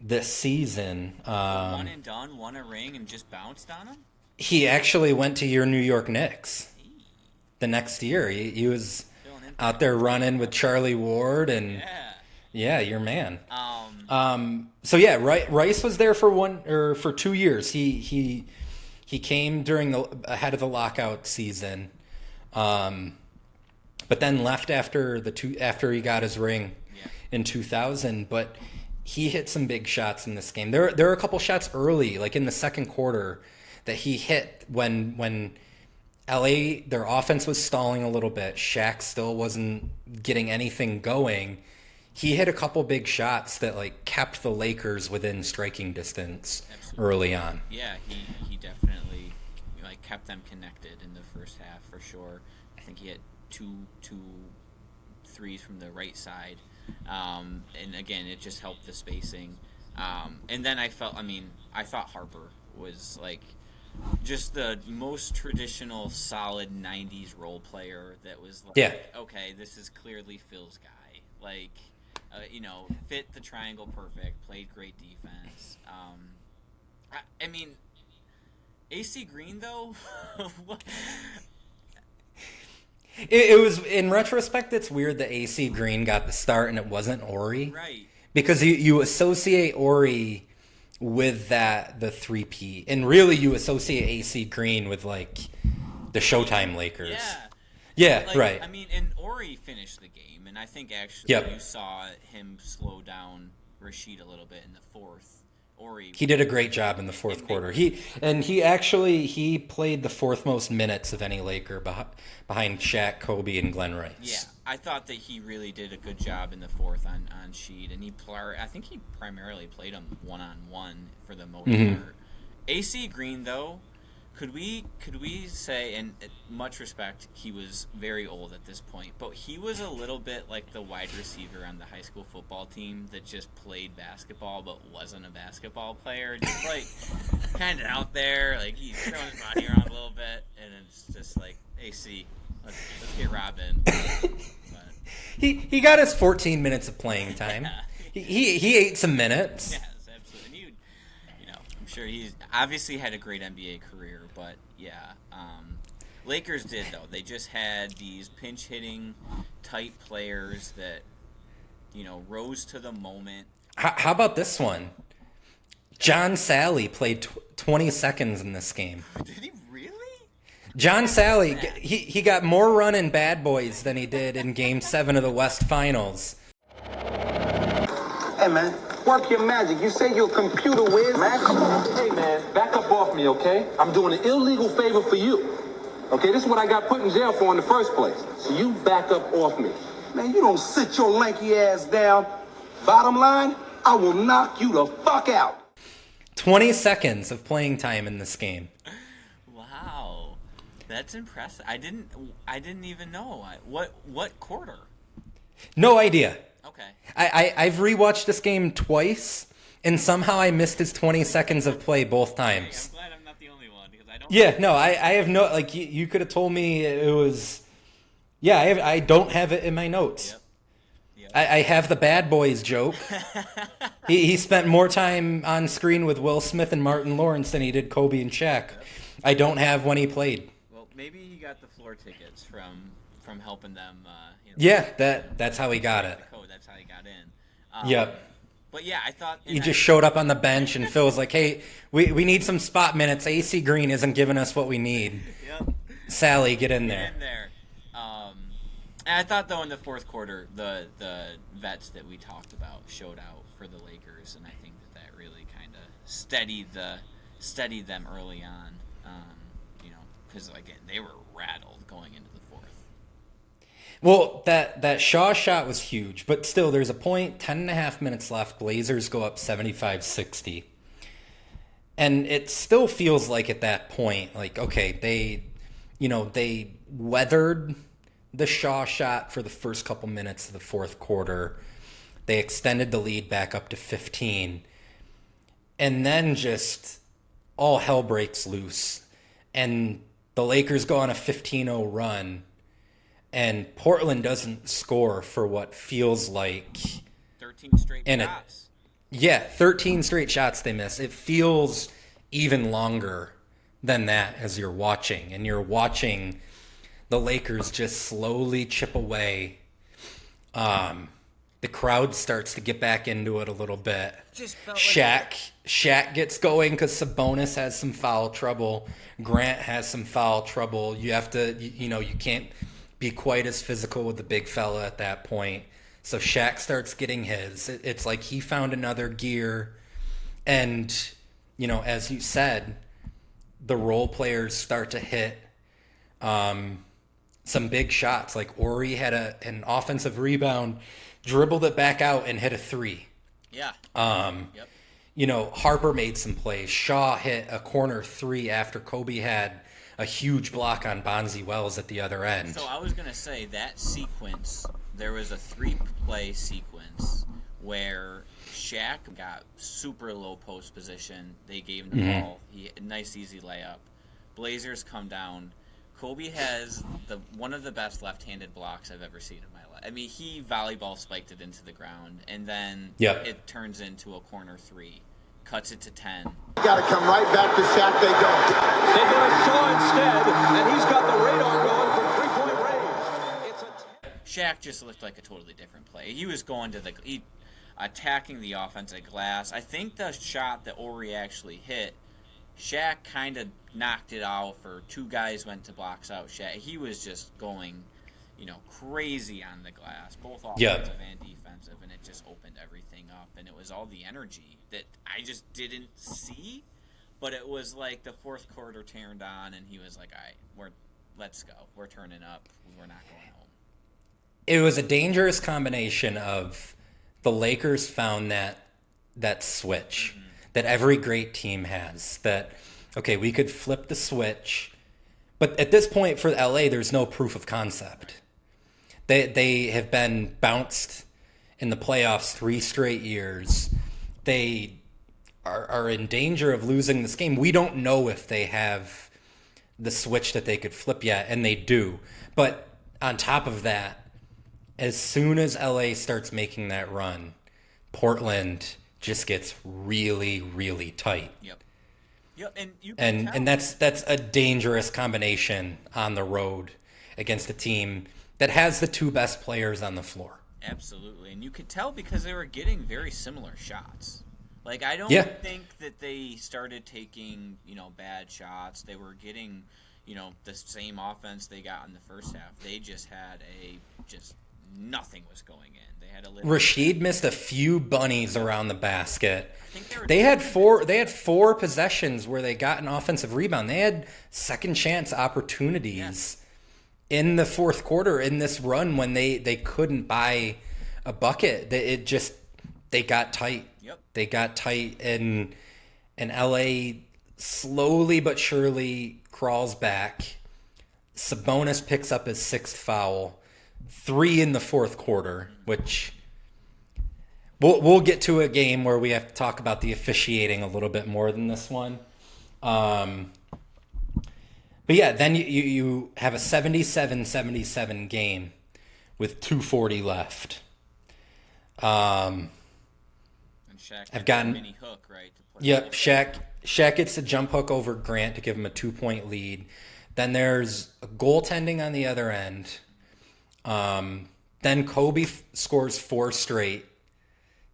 this season. One and done, won a ring, and just bounced on him? He actually went to your New York Knicks the next year. He was out there running with Charlie Ward and your man. So yeah, Rice was there for 2 years. He came ahead of the lockout season, but then left after he got his ring in 2000. But he hit some big shots in this game. There are a couple shots early, like in the second quarter, that he hit when LA, their offense was stalling a little bit. Shaq still wasn't getting anything going. He hit a couple big shots that like kept the Lakers within striking distance early on. Yeah, he definitely like kept them connected in the first half for sure. I think he had two threes from the right side. And again, it just helped the spacing. And then I thought Harper was like just the most traditional solid 90s role player that was like, okay, this is clearly Phil's guy. Like, fit the triangle perfect, played great defense. I mean, AC Green, though, It was, in retrospect, it's weird that AC Green got the start and it wasn't Ori. Right. Because you associate Ori with the three-peat, and really you associate AC Green with like the Showtime Lakers. Yeah, right. I mean, and Ori finished the game, and I think actually you saw him slow down Rasheed a little bit in the fourth. He did a great job in the fourth quarter. He played the fourth most minutes of any Laker behind Shaq, Kobe, and Glenn Rice. Yeah, I thought that he really did a good job in the fourth on Sheed, and I think he primarily played him one-on-one for the most part. AC Green, though, could we say, and much respect, he was very old at this point, but he was a little bit like the wide receiver on the high school football team that just played basketball but wasn't a basketball player, just like kind of out there, like he's throwing his body around a little bit, and it's just like, AC, let's get Robin. But he got his 14 minutes of playing time. He ate some minutes. Yes, absolutely. And I'm sure he's obviously had a great NBA career, but Lakers did, though. They just had these pinch hitting type players that rose to the moment. How about this one? John Sally played 20 seconds in this game. Did he really? John Sally, he got more run in Bad Boys than he did in Game 7 of the West Finals. Hey, man. Work your magic. You say you're a computer whiz. Man, come on. Hey, man, back up off me, okay? I'm doing an illegal favor for you. Okay, this is what I got put in jail for in the first place. So you back up off me. Man, you don't sit your lanky ass down. Bottom line, I will knock you the fuck out. 20 seconds of playing time in this game. Wow, that's impressive. I didn't even know. What quarter? No idea. Okay. I've rewatched this game twice, and somehow I missed his 20 seconds of play both times. I'm glad I'm not the only one because I don't. Yeah, no, I have no, like, you could have told me it was, yeah, I don't have it in my notes. Yep. I have the bad boys joke. he spent more time on screen with Will Smith and Martin Lawrence than he did Kobe and Shaq. Yep. I don't have when he played. Well, maybe he got the floor tickets from helping them. Yeah, that's how he got it. The code, that's how he got in. Yep. But yeah, I thought He just showed up on the bench, and Phil was like, "Hey, we need some spot minutes. AC Green isn't giving us what we need. Yep. Sally, get in there." Get in there. And I thought though in the fourth quarter, the vets that we talked about showed out for the Lakers, and I think that really kind of steadied them early on. Because again, they were rattled going into the fourth. Well, that Shaw shot was huge, but still, there's a point, 10.5 minutes left. Blazers go up 75-60. And it still feels like at that point, like, okay, they weathered the Shaw shot for the first couple minutes of the fourth quarter. They extended the lead back up to 15. And then just all hell breaks loose. And the Lakers go on a 15-0 run. And Portland doesn't score for what feels like 13 straight shots. 13 straight shots they miss. It feels even longer than that as you're watching. And you're watching the Lakers just slowly chip away. The crowd starts to get back into it a little bit. Just felt Shaq gets going because Sabonis has some foul trouble. Grant has some foul trouble. You have to, you can't be quite as physical with the big fella at that point. So Shaq starts getting his. It's like he found another gear. And, as you said, the role players start to hit some big shots. Like Ori had an offensive rebound, dribbled it back out, and hit a three. Yeah. Yep. Harper made some plays. Shaw hit a corner three after Kobe had a huge block on Bonzi Wells at the other end. So I was going to say that sequence, there was a 3-play sequence where Shaq got super low post position. They gave him the ball. Nice, easy layup. Blazers come down. Kobe has one of the best left-handed blocks I've ever seen in my life. I mean, he volleyball spiked it into the ground, and then it turns into a corner three. Cuts it to 10. Got to come right back to Shaq. They don't. They go to Shaw instead, and he's got the radar going from 3-point range. Shaq just looked like a totally different play. He was going to attacking the offensive glass. I think the shot that Ori actually hit, Shaq kind of knocked it out for two guys went to box out Shaq. He was just going, crazy on the glass, both offensive and defensive, and it just opened everything up. And it was all the energy that I just didn't see, but it was like the fourth quarter turned on, and he was like, all right, let's go. We're turning up. We're not going home. It was a dangerous combination of the Lakers found that switch that every great team has. That, okay, we could flip the switch, but at this point for LA, there's no proof of concept. They have been bounced in the playoffs 3 straight years. They are in danger of losing this game. We don't know if they have the switch that they could flip yet, and they do. But on top of that, as soon as LA starts making that run, Portland just gets really, really tight. Yep, and that's a dangerous combination on the road against a team that has the 2 best players on the floor. Absolutely, and you could tell because they were getting very similar shots. Like, I don't think that they started taking, bad shots. They were getting, the same offense they got in the first half. They just had a nothing was going in. They had a Rasheed missed a few bunnies around the basket. I think They had four possessions where they got an offensive rebound. They had second chance opportunities in the fourth quarter in this run when they couldn't buy a bucket. They got tight. Yep. They got tight, and LA slowly but surely crawls back. Sabonis picks up his 6th foul, 3 in the fourth quarter, which we'll get to a game where we have to talk about the officiating a little bit more than this one. But yeah, then you have a 77-77 game with 2:40 left. and Shaq I've gotten mini hook, right? To put Yep, Shaq gets a jump hook over Grant to give him a 2-point lead. Then there's a goaltending on the other end. Then Kobe scores 4 straight.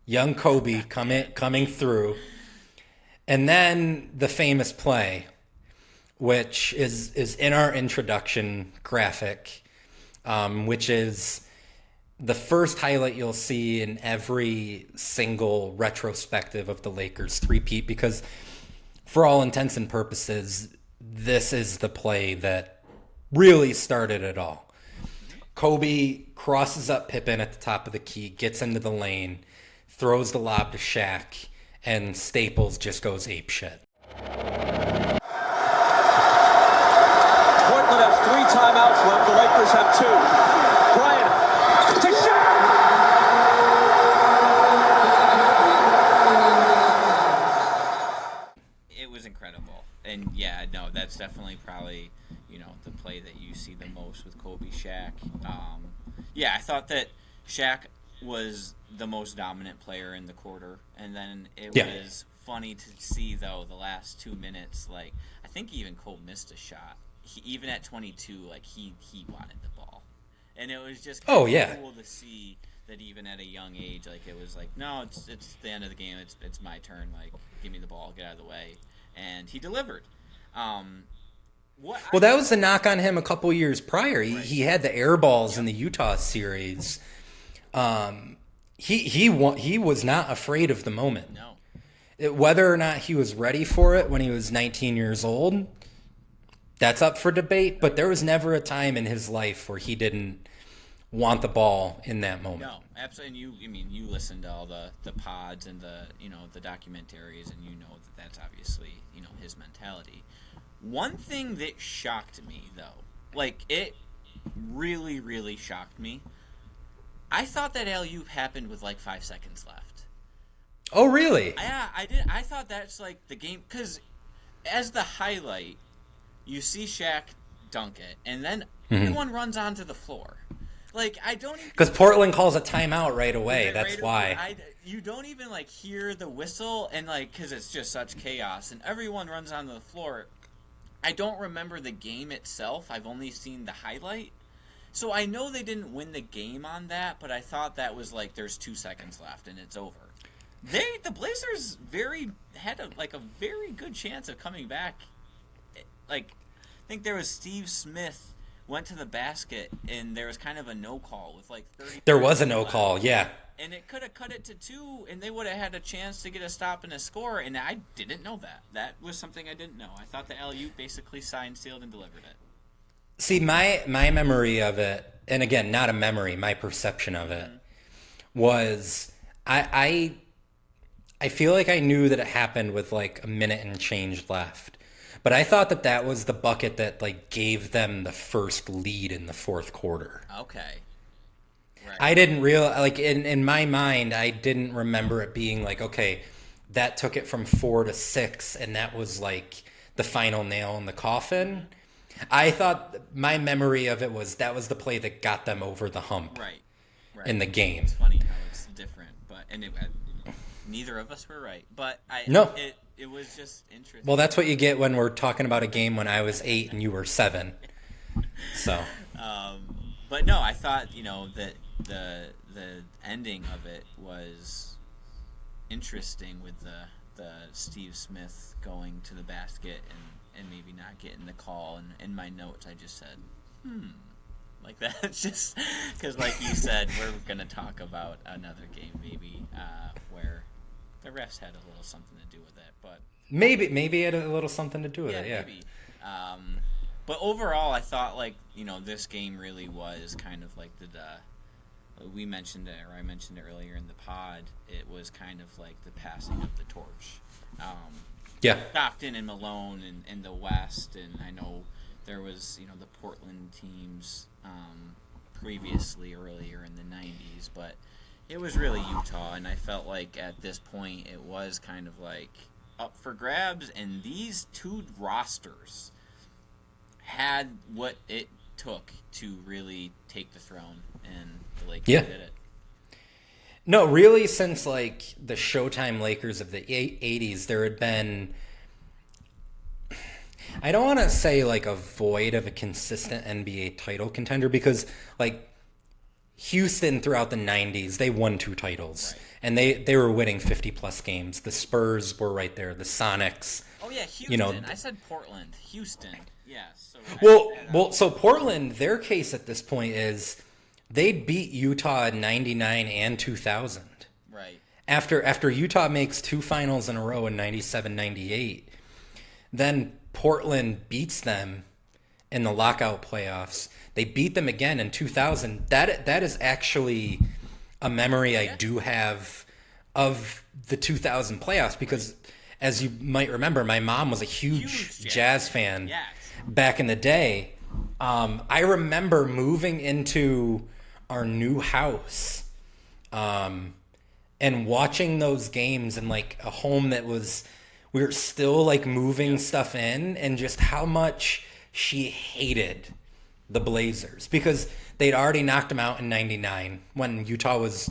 Young Kobe coming through. And then the famous play, which is in our introduction graphic, which is the first highlight you'll see in every single retrospective of the Lakers three-peat, because for all intents and purposes, this is the play that really started it all. Kobe crosses up Pippen at the top of the key, gets into the lane, throws the lob to Shaq, and Staples just goes apeshit. Portland has 3 timeouts left. The Lakers have 2. Bryant to Shaq. It was incredible. And yeah, no, that's definitely probably, the play that you see the most with Kobe Shaq. Yeah, I thought that Shaq was the most dominant player in the quarter, and then it was funny to see, though, the last 2 minutes, I think even Cole missed a shot. Even at 22, he wanted the ball. And it was just cool to see that even at a young age, it was no, it's the end of the game, it's my turn, give me the ball, get out of the way. And he delivered. That was the knock on him a couple years prior. He had the air balls in the Utah series. He was not afraid of the moment. No. Whether or not he was ready for it when he was 19 years old, that's up for debate. But there was never a time in his life where he didn't want the ball in that moment. No, absolutely. And you listen to all the pods and the documentaries, and that's obviously his mentality. One thing that shocked me, though, it really, really shocked me. I thought that alley-oop happened with 5 seconds left. Oh, really? Yeah, I did. I thought that's the game, because as the highlight, you see Shaq dunk it, and then everyone runs onto the floor. I don't even... Because Portland calls a timeout right away. That's why. You don't even, hear the whistle, and, because it's just such chaos, and everyone runs onto the floor. I don't remember the game itself. I've only seen the highlight. So I know they didn't win the game on that, but I thought that was there's 2 seconds left and it's over. The Blazers had a very good chance of coming back. I think there was Steve Smith went to the basket and there was kind of a no call with 30. There was a no call, yeah. And it could have cut it to 2, and they would have had a chance to get a stop and a score, and I didn't know that. That was something I didn't know. I thought the alley-oop basically signed, sealed, and delivered it. See, my memory of it, and again, not a memory, my perception of it, was I feel like I knew that it happened with a minute and change left. But I thought that was the bucket that gave them the first lead in the fourth quarter. Okay. Right. I didn't realize, in my mind, I didn't remember it being okay, that took it from 4 to 6, and that was the final nail in the coffin. I thought my memory of it was that was the play that got them over the hump in the game. It's funny how it's different, but neither of us were right. But it was just interesting. Well, that's what you get when we're talking about a game when I was 8 and you were 7. So. But no, I thought that the ending of it was interesting with the Steve Smith going to the basket and maybe not getting the call. And in my notes, I just said, like that. It's just because, like you said, we're gonna talk about another game maybe where the refs had a little something to do with it, but maybe it had a little something to do with it. Yeah. Maybe. But overall, I thought this game really was kind of like we mentioned it, or I mentioned it earlier in the pod. It was kind of like the passing of the torch. Stockton and Malone in the West, and I know there was the Portland teams previously earlier in the 90s, but it was really Utah, and I felt like at this point it was kind of like up for grabs, and these two rosters had what it took to really take the throne, and the Lakers did it. No, really, since like the Showtime Lakers of the 80s, there had been, I don't want to say like a void of a consistent NBA title contender, because like Houston throughout the 90s, they won 2 titles. Right. And they were winning 50-plus games. The Spurs were right there. The Sonics. Oh, yeah, Houston. I said Portland. Houston. Yeah. So Portland, their case at this point is they beat Utah in 99 and 2000. Right. After Utah makes 2 finals in a row in 97, 98, then Portland beats them in the lockout playoffs. They beat them again in 2000. That is actually a memory I do have of the 2000 playoffs, because as you might remember, my mom was a huge Jazz fan back in the day. I remember moving into our new house and watching those games in like a home that was, we were still like moving stuff in, and just how much she hated the Blazers, because they'd already knocked them out in 99 when Utah was,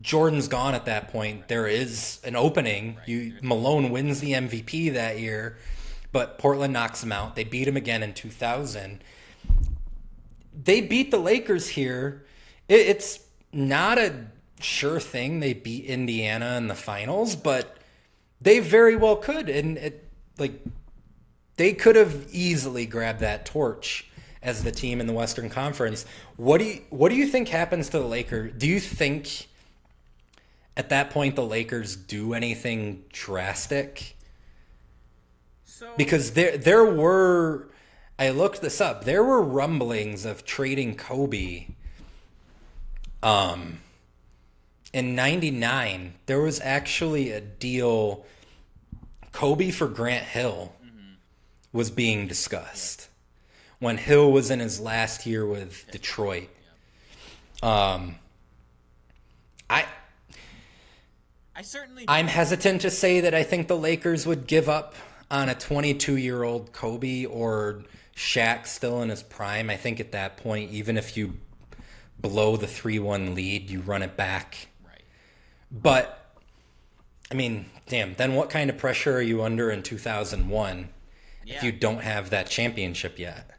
Jordan's gone at that point. There is an opening. Malone wins the MVP that year, but Portland knocks them out. They beat them again in 2000. They beat the Lakers here. It's not a sure thing they beat Indiana in the finals, but they very well could. And they could have easily grabbed that torch as the team in the Western Conference. What do you think happens to the Lakers? Do you think at that point the Lakers do anything drastic? Because there were, I looked this up, there were rumblings of trading Kobe. In 99, there was actually a deal, Kobe for Grant Hill was being discussed when Hill was in his last year with Detroit. I'm hesitant to say that I think the Lakers would give up on a 22-year-old Kobe or Shaq still in his prime. I think at that point, even if you blow the 3-1 lead, you run it back. Right. But, I mean, damn, then what kind of pressure are you under in 2001 if you don't have that championship yet?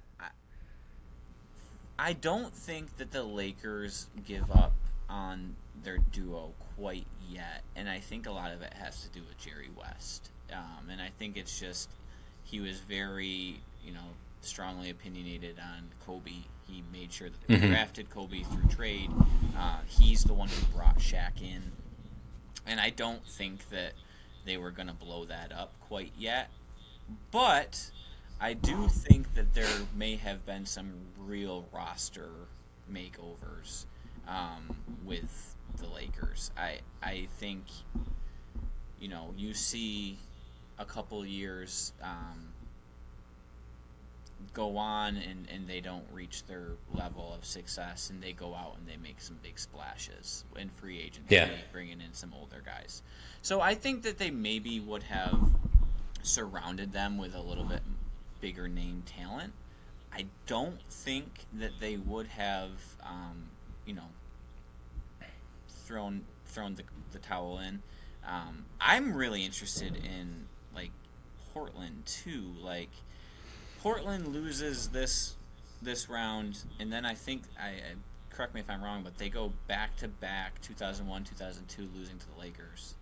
I don't think that the Lakers give up on their duo quite yet, and I think a lot of it has to do with Jerry West. And I think it's just he was very, strongly opinionated on Kobe. He made sure that they drafted Kobe through trade. He's the one who brought Shaq in, and I don't think that they were going to blow that up quite yet. But I do think that there may have been some real roster makeovers with the Lakers. I think, you see a couple years go on and they don't reach their level of success, and they go out and they make some big splashes in free agency, bringing in some older guys. So I think that they maybe would have surrounded them with a little bit bigger name talent. I don't think that they would have, thrown the towel in. I'm really interested in Portland too. Portland loses this round, and then I think correct me if I'm wrong, but they go back to back 2001, 2002, losing to the Lakers.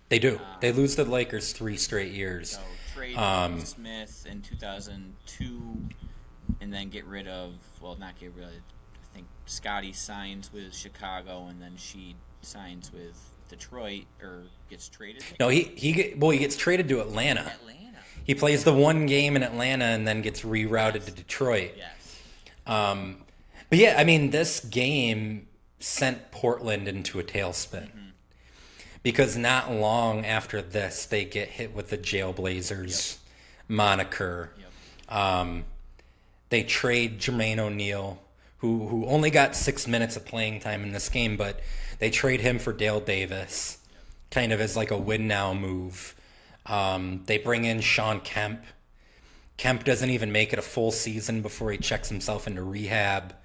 They do. They lose to the Lakers 3 straight years. So trade Smith in 2002. and then get rid of, well, not get rid of, I think Scotty signs with Chicago, and then she signs with Detroit, or gets traded. No, he gets traded to Atlanta. Atlanta. He plays the one game in Atlanta and then gets rerouted to Detroit. Yes. But yeah, I mean, this game sent Portland into a tailspin. Because not long after this, they get hit with the Jailblazers moniker. They trade Jermaine O'Neal, who only got 6 minutes of playing time in this game, but they trade him for Dale Davis, kind of as like a win-now move. They bring in Sean Kemp. Kemp doesn't even make it a full season before he checks himself into rehab.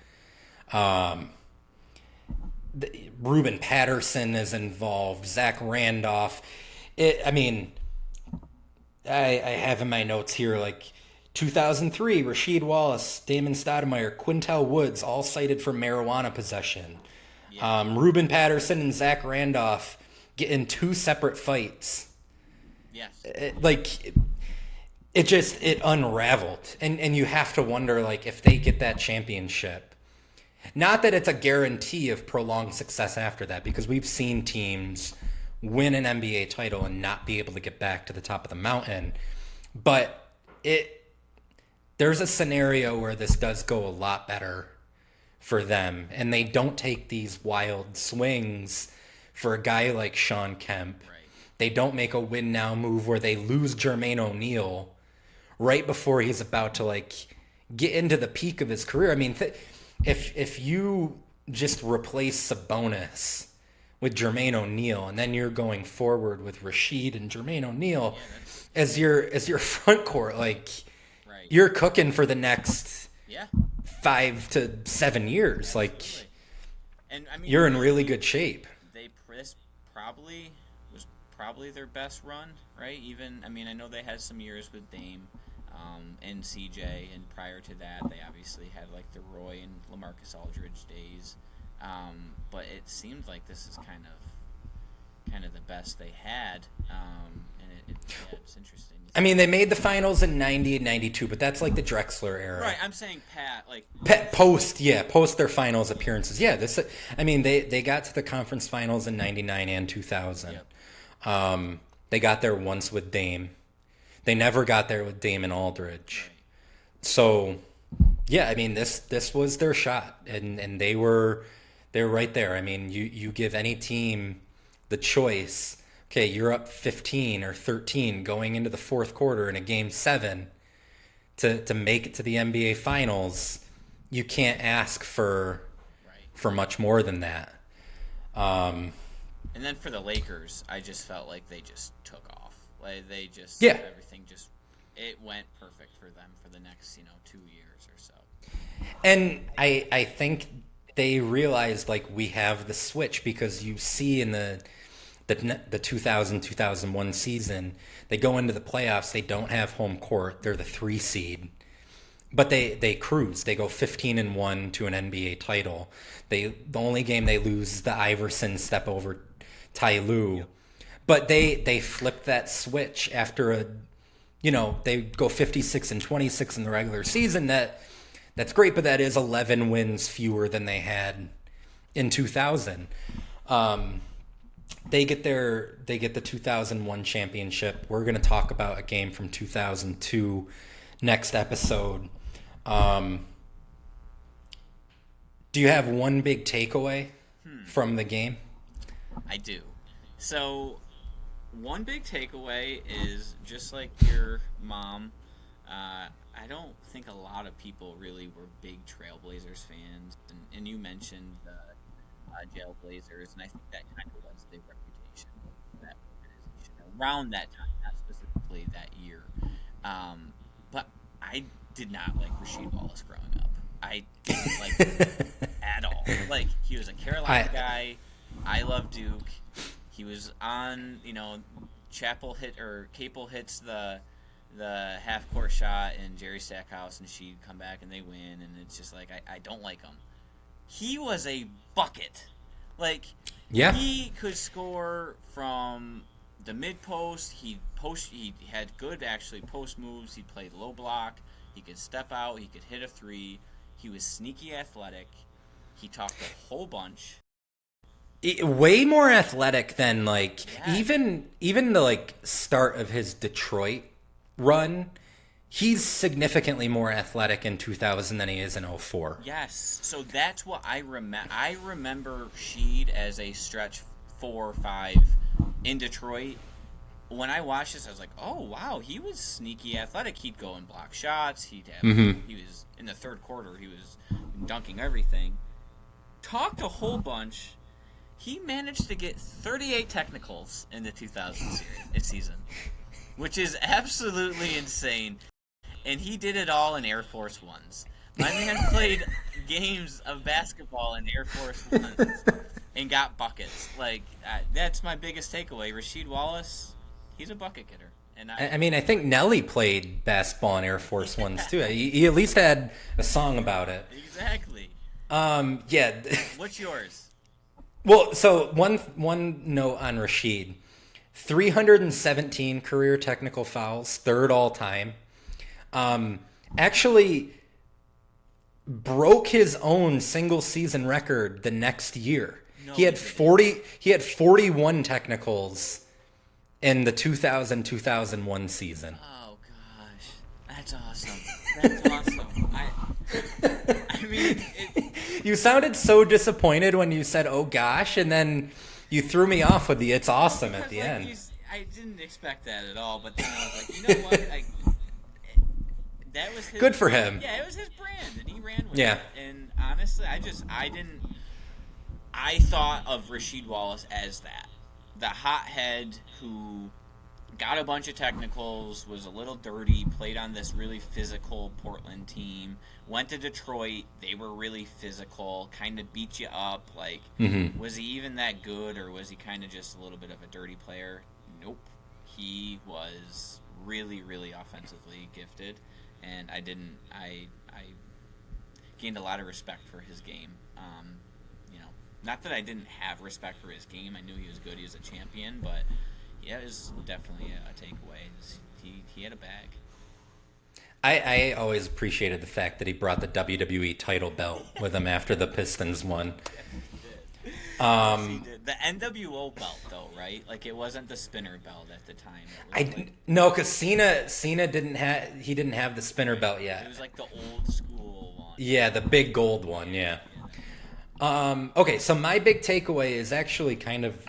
Ruben Patterson is involved. Zach Randolph. I have in my notes here, like 2003, Rasheed Wallace, Damon Stoudemire, Quintel Woods, all cited for marijuana possession. Ruben Patterson and Zach Randolph get in 2 separate fights. Yes. It unraveled. And you have to wonder, like, if they get that championship. Not that it's a guarantee of prolonged success after that, because we've seen teams win an NBA title and not be able to get back to the top of the mountain. But there's a scenario where this does go a lot better for them, and they don't take these wild swings for a guy like Sean Kemp. Right. They don't make a win now move where they lose Jermaine O'Neal right before he's about to like get into the peak of his career. I mean, if you just replace Sabonis with Jermaine O'Neal, and then you're going forward with Rasheed and Jermaine O'Neal as your front court, like you're cooking for the next 5 to 7 years. Absolutely. Like, and I mean, you're in really good shape. This was probably their best run, right? Even, I mean, I know they had some years with Dame and CJ, and prior to that, they obviously had like the Roy and LaMarcus Aldridge days. But it seemed like this is kind of the best they had, and it's interesting. I mean, they made the finals in 90 and 92, but that's like the Drexler era. Right, I'm saying post their finals appearances. Yeah, they got to the conference finals in 99 and 2000. Yep. They got there once with Dame. They never got there with Dame and Aldridge. Right. So, yeah, I mean, this was their shot, and they were right there. I mean, you give any team the choice. Okay, you're up 15 or 13 going into the fourth quarter in a game 7 to make it to the NBA Finals. You can't ask for much more than that. And then for the Lakers, I just felt like they just took off. Like they just everything it went perfect for them for the next 2 years or so. And I think they realized like we have the switch, because you see in the 2000-2001 season, they go into the playoffs, they don't have home court, they're the 3 seed, but they cruise. They go 15-1 to an NBA title. The only game they lose is the Iverson step over Ty Lue. Yep. But they flip that switch after they go 56-26 in the regular season. That's great, but that is 11 wins fewer than they had in 2000. They get the 2001 championship. We're going to talk about a game from 2002 next episode. Do you have one big takeaway from the game? I do. So, one big takeaway is, just like your mom, I don't think a lot of people really were big Trailblazers fans. And you mentioned Jailblazers, and I think that kind of was the reputation of that organization around that time, not specifically that year. But I did not like Rasheed Wallace growing up. I didn't like him at all. Like, he was a Carolina guy. I love Duke. He was on, Capel hits the half court shot, and Jerry Stackhouse and she'd come back and they win, and it's just like I don't like him. He was a bucket. Like, he could score from the mid post. He had good actually post moves. He played low block. He could step out. He could hit a three. He was sneaky athletic. He talked a whole bunch. Way more athletic than Yeah. even the start of his Detroit run. He's significantly more athletic in 2000 than he is in 04. Yes, so that's what I remember. I remember Sheed as a stretch 4 or 5 in Detroit. When I watched this, I was like, "Oh wow, he was sneaky athletic. He'd go and block shots. He was in the third quarter. He was dunking everything. Talked a whole bunch. He managed to get 38 technicals in the 2000 season, which is absolutely insane. And he did it all in Air Force Ones. My man played games of basketball in Air Force Ones and got buckets. That's my biggest takeaway. Rasheed Wallace, he's a bucket getter. And I think Nelly played basketball in Air Force Ones too. He at least had a song about it. Exactly. Yeah. What's yours? Well, so one note on Rasheed. 317 career technical fouls, third all time. Actually broke his own single season record the next year. No, he had 41 technicals in the 2000-2001 season. Oh gosh, that's awesome. That's awesome. I mean, You sounded so disappointed when you said "oh gosh," and then you threw me off with the "it's awesome" at the end. I didn't expect that at all, but then I was like, you know what? That was his Good for him. Yeah, it was his brand, and he ran with Yeah. it. And honestly, I thought of Rasheed Wallace as the hothead who got a bunch of technicals, was a little dirty, played on this really physical Portland team, went to Detroit, they were really physical, kind of beat you up. Was he even that good, or was he kind of just a little bit of a dirty player? Nope. He was really, really offensively gifted, and I gained a lot of respect for his game. Not that I didn't have respect for his game. I knew he was good. He was a champion, but yeah, it was definitely a takeaway. He had a bag. I always appreciated the fact that he brought the WWE title belt with him after the Pistons won. Yes, he did. The NWO belt, though, right? It wasn't the spinner belt at the time. No, because Cena didn't have the spinner belt yet. It was the old school one. Yeah, the big gold one. Yeah. Okay, so my big takeaway is actually kind of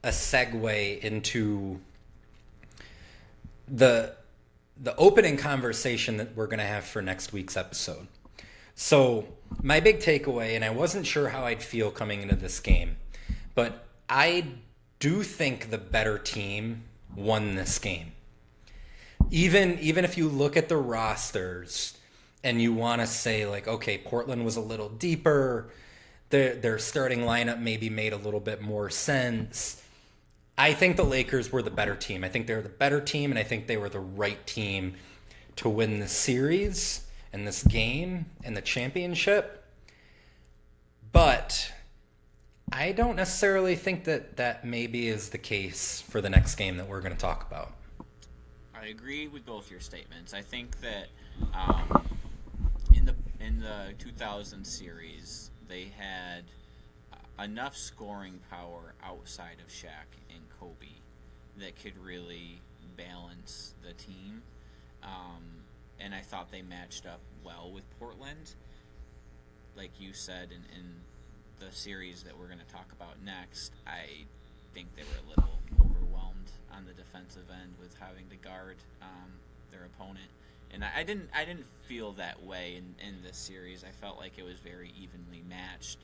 a segue into the opening conversation that we're going to have for next week's episode. So my big takeaway, and I wasn't sure how I'd feel coming into this game, but I do think the better team won this game. Even if you look at the rosters and you want to say okay, Portland was a little deeper, their starting lineup maybe made a little bit more sense. I think the Lakers were the better team. I think they were the better team, and I think they were the right team to win the series and this game and the championship. But I don't necessarily think that maybe is the case for the next game that we're going to talk about. I agree with both your statements. I think that in the 2000 series, they had enough scoring power outside of Shaq and Kobe that could really balance the team. And I thought they matched up well with Portland. Like you said, in the series that we're going to talk about next, I think they were a little overwhelmed on the defensive end with having to guard their opponent. And I didn't feel that way in this series. I felt like it was very evenly matched.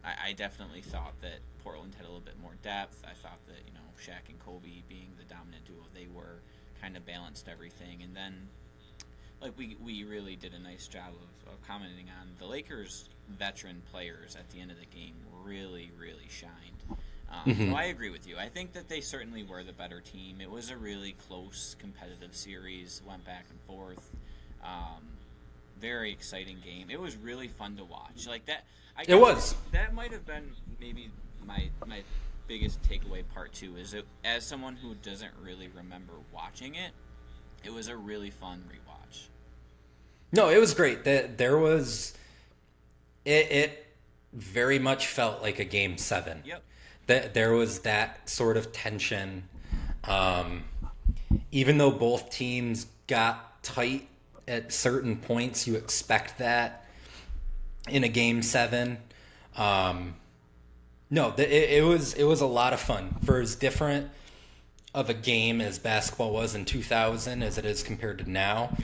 I definitely thought that Portland had a little bit more depth. I thought that Shaq and Kobe being the dominant duo they were kind of balanced everything. And then we really did a nice job of commenting on the Lakers' veteran players at the end of the game really, really shined. So I agree with you. I think that they certainly were the better team. It was a really close, competitive series. Went back and forth. Very exciting game. It was really fun to watch. That. It was. That might have been maybe my biggest takeaway part too is as someone who doesn't really remember watching it, it was a really fun rewatch. No, it was great. There was it very much felt like a Game 7. Yep. There was that sort of tension. Even though both teams got tight at certain points, you expect that in a Game 7. No, it was a lot of fun. For as different of a game as basketball was in 2000 as it is compared to now,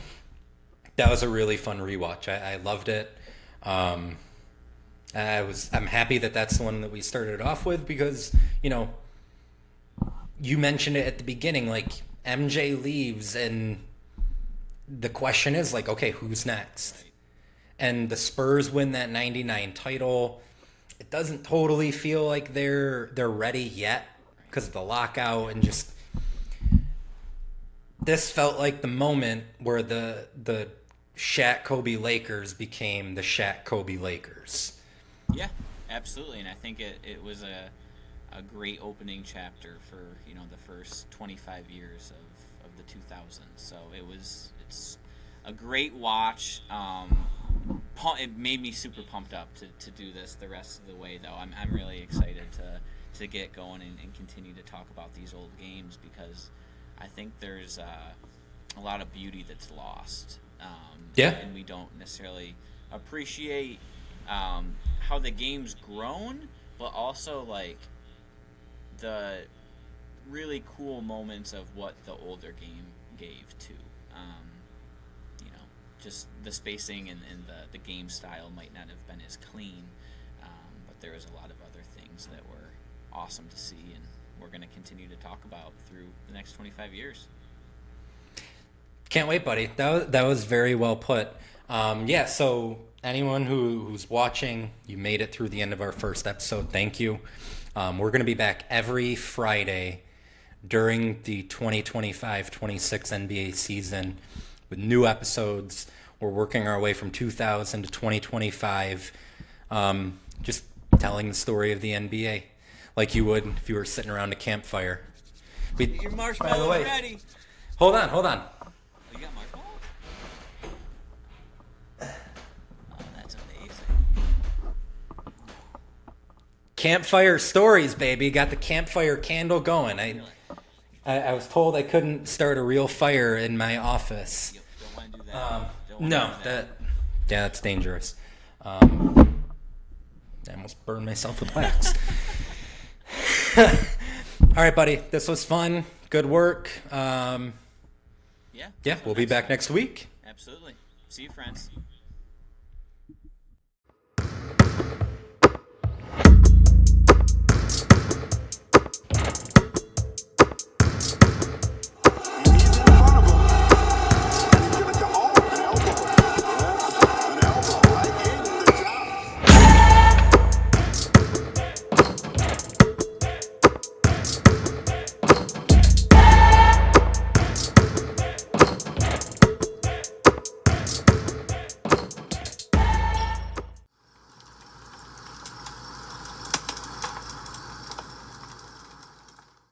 that was a really fun rewatch. I loved it. I'm happy that that's the one that we started off with because, you know, you mentioned it at the beginning, like MJ leaves and the question is like, okay, who's next? And the Spurs win that 99 title. It doesn't totally feel like they're ready yet because of the lockout and just this felt like the moment where the Shaq Kobe Lakers became the Shaq Kobe Lakers. Yeah, absolutely, and I think it was a great opening chapter for, you know, the first 25 years of the 2000s. So it's a great watch. It made me super pumped up to do this the rest of the way, though. I'm really excited to get going and continue to talk about these old games because I think there's a lot of beauty that's lost. And we don't necessarily appreciate how the game's grown, but also like the really cool moments of what the older game gave too. You know, just the spacing and the game style might not have been as clean, but there was a lot of other things that were awesome to see, and we're going to continue to talk about through the next 25 years. Can't wait, buddy. That was very well put. So anyone who's watching, you made it through the end of our first episode. Thank you. We're going to be back every Friday during the 2025-26 NBA season with new episodes. We're working our way from 2000 to 2025, just telling the story of the NBA like you would if you were sitting around a campfire. Your marshmallow ready. Hold on. Oh, you got marshmallows? Oh, that's amazing. Campfire stories, baby. Got the campfire candle going. I was told I couldn't start a real fire in my office. Yep, don't want to do that. That's dangerous. I almost burned myself with wax. All right, buddy. This was fun. Good work. Yeah, We'll be back next week. Absolutely. See you, friends.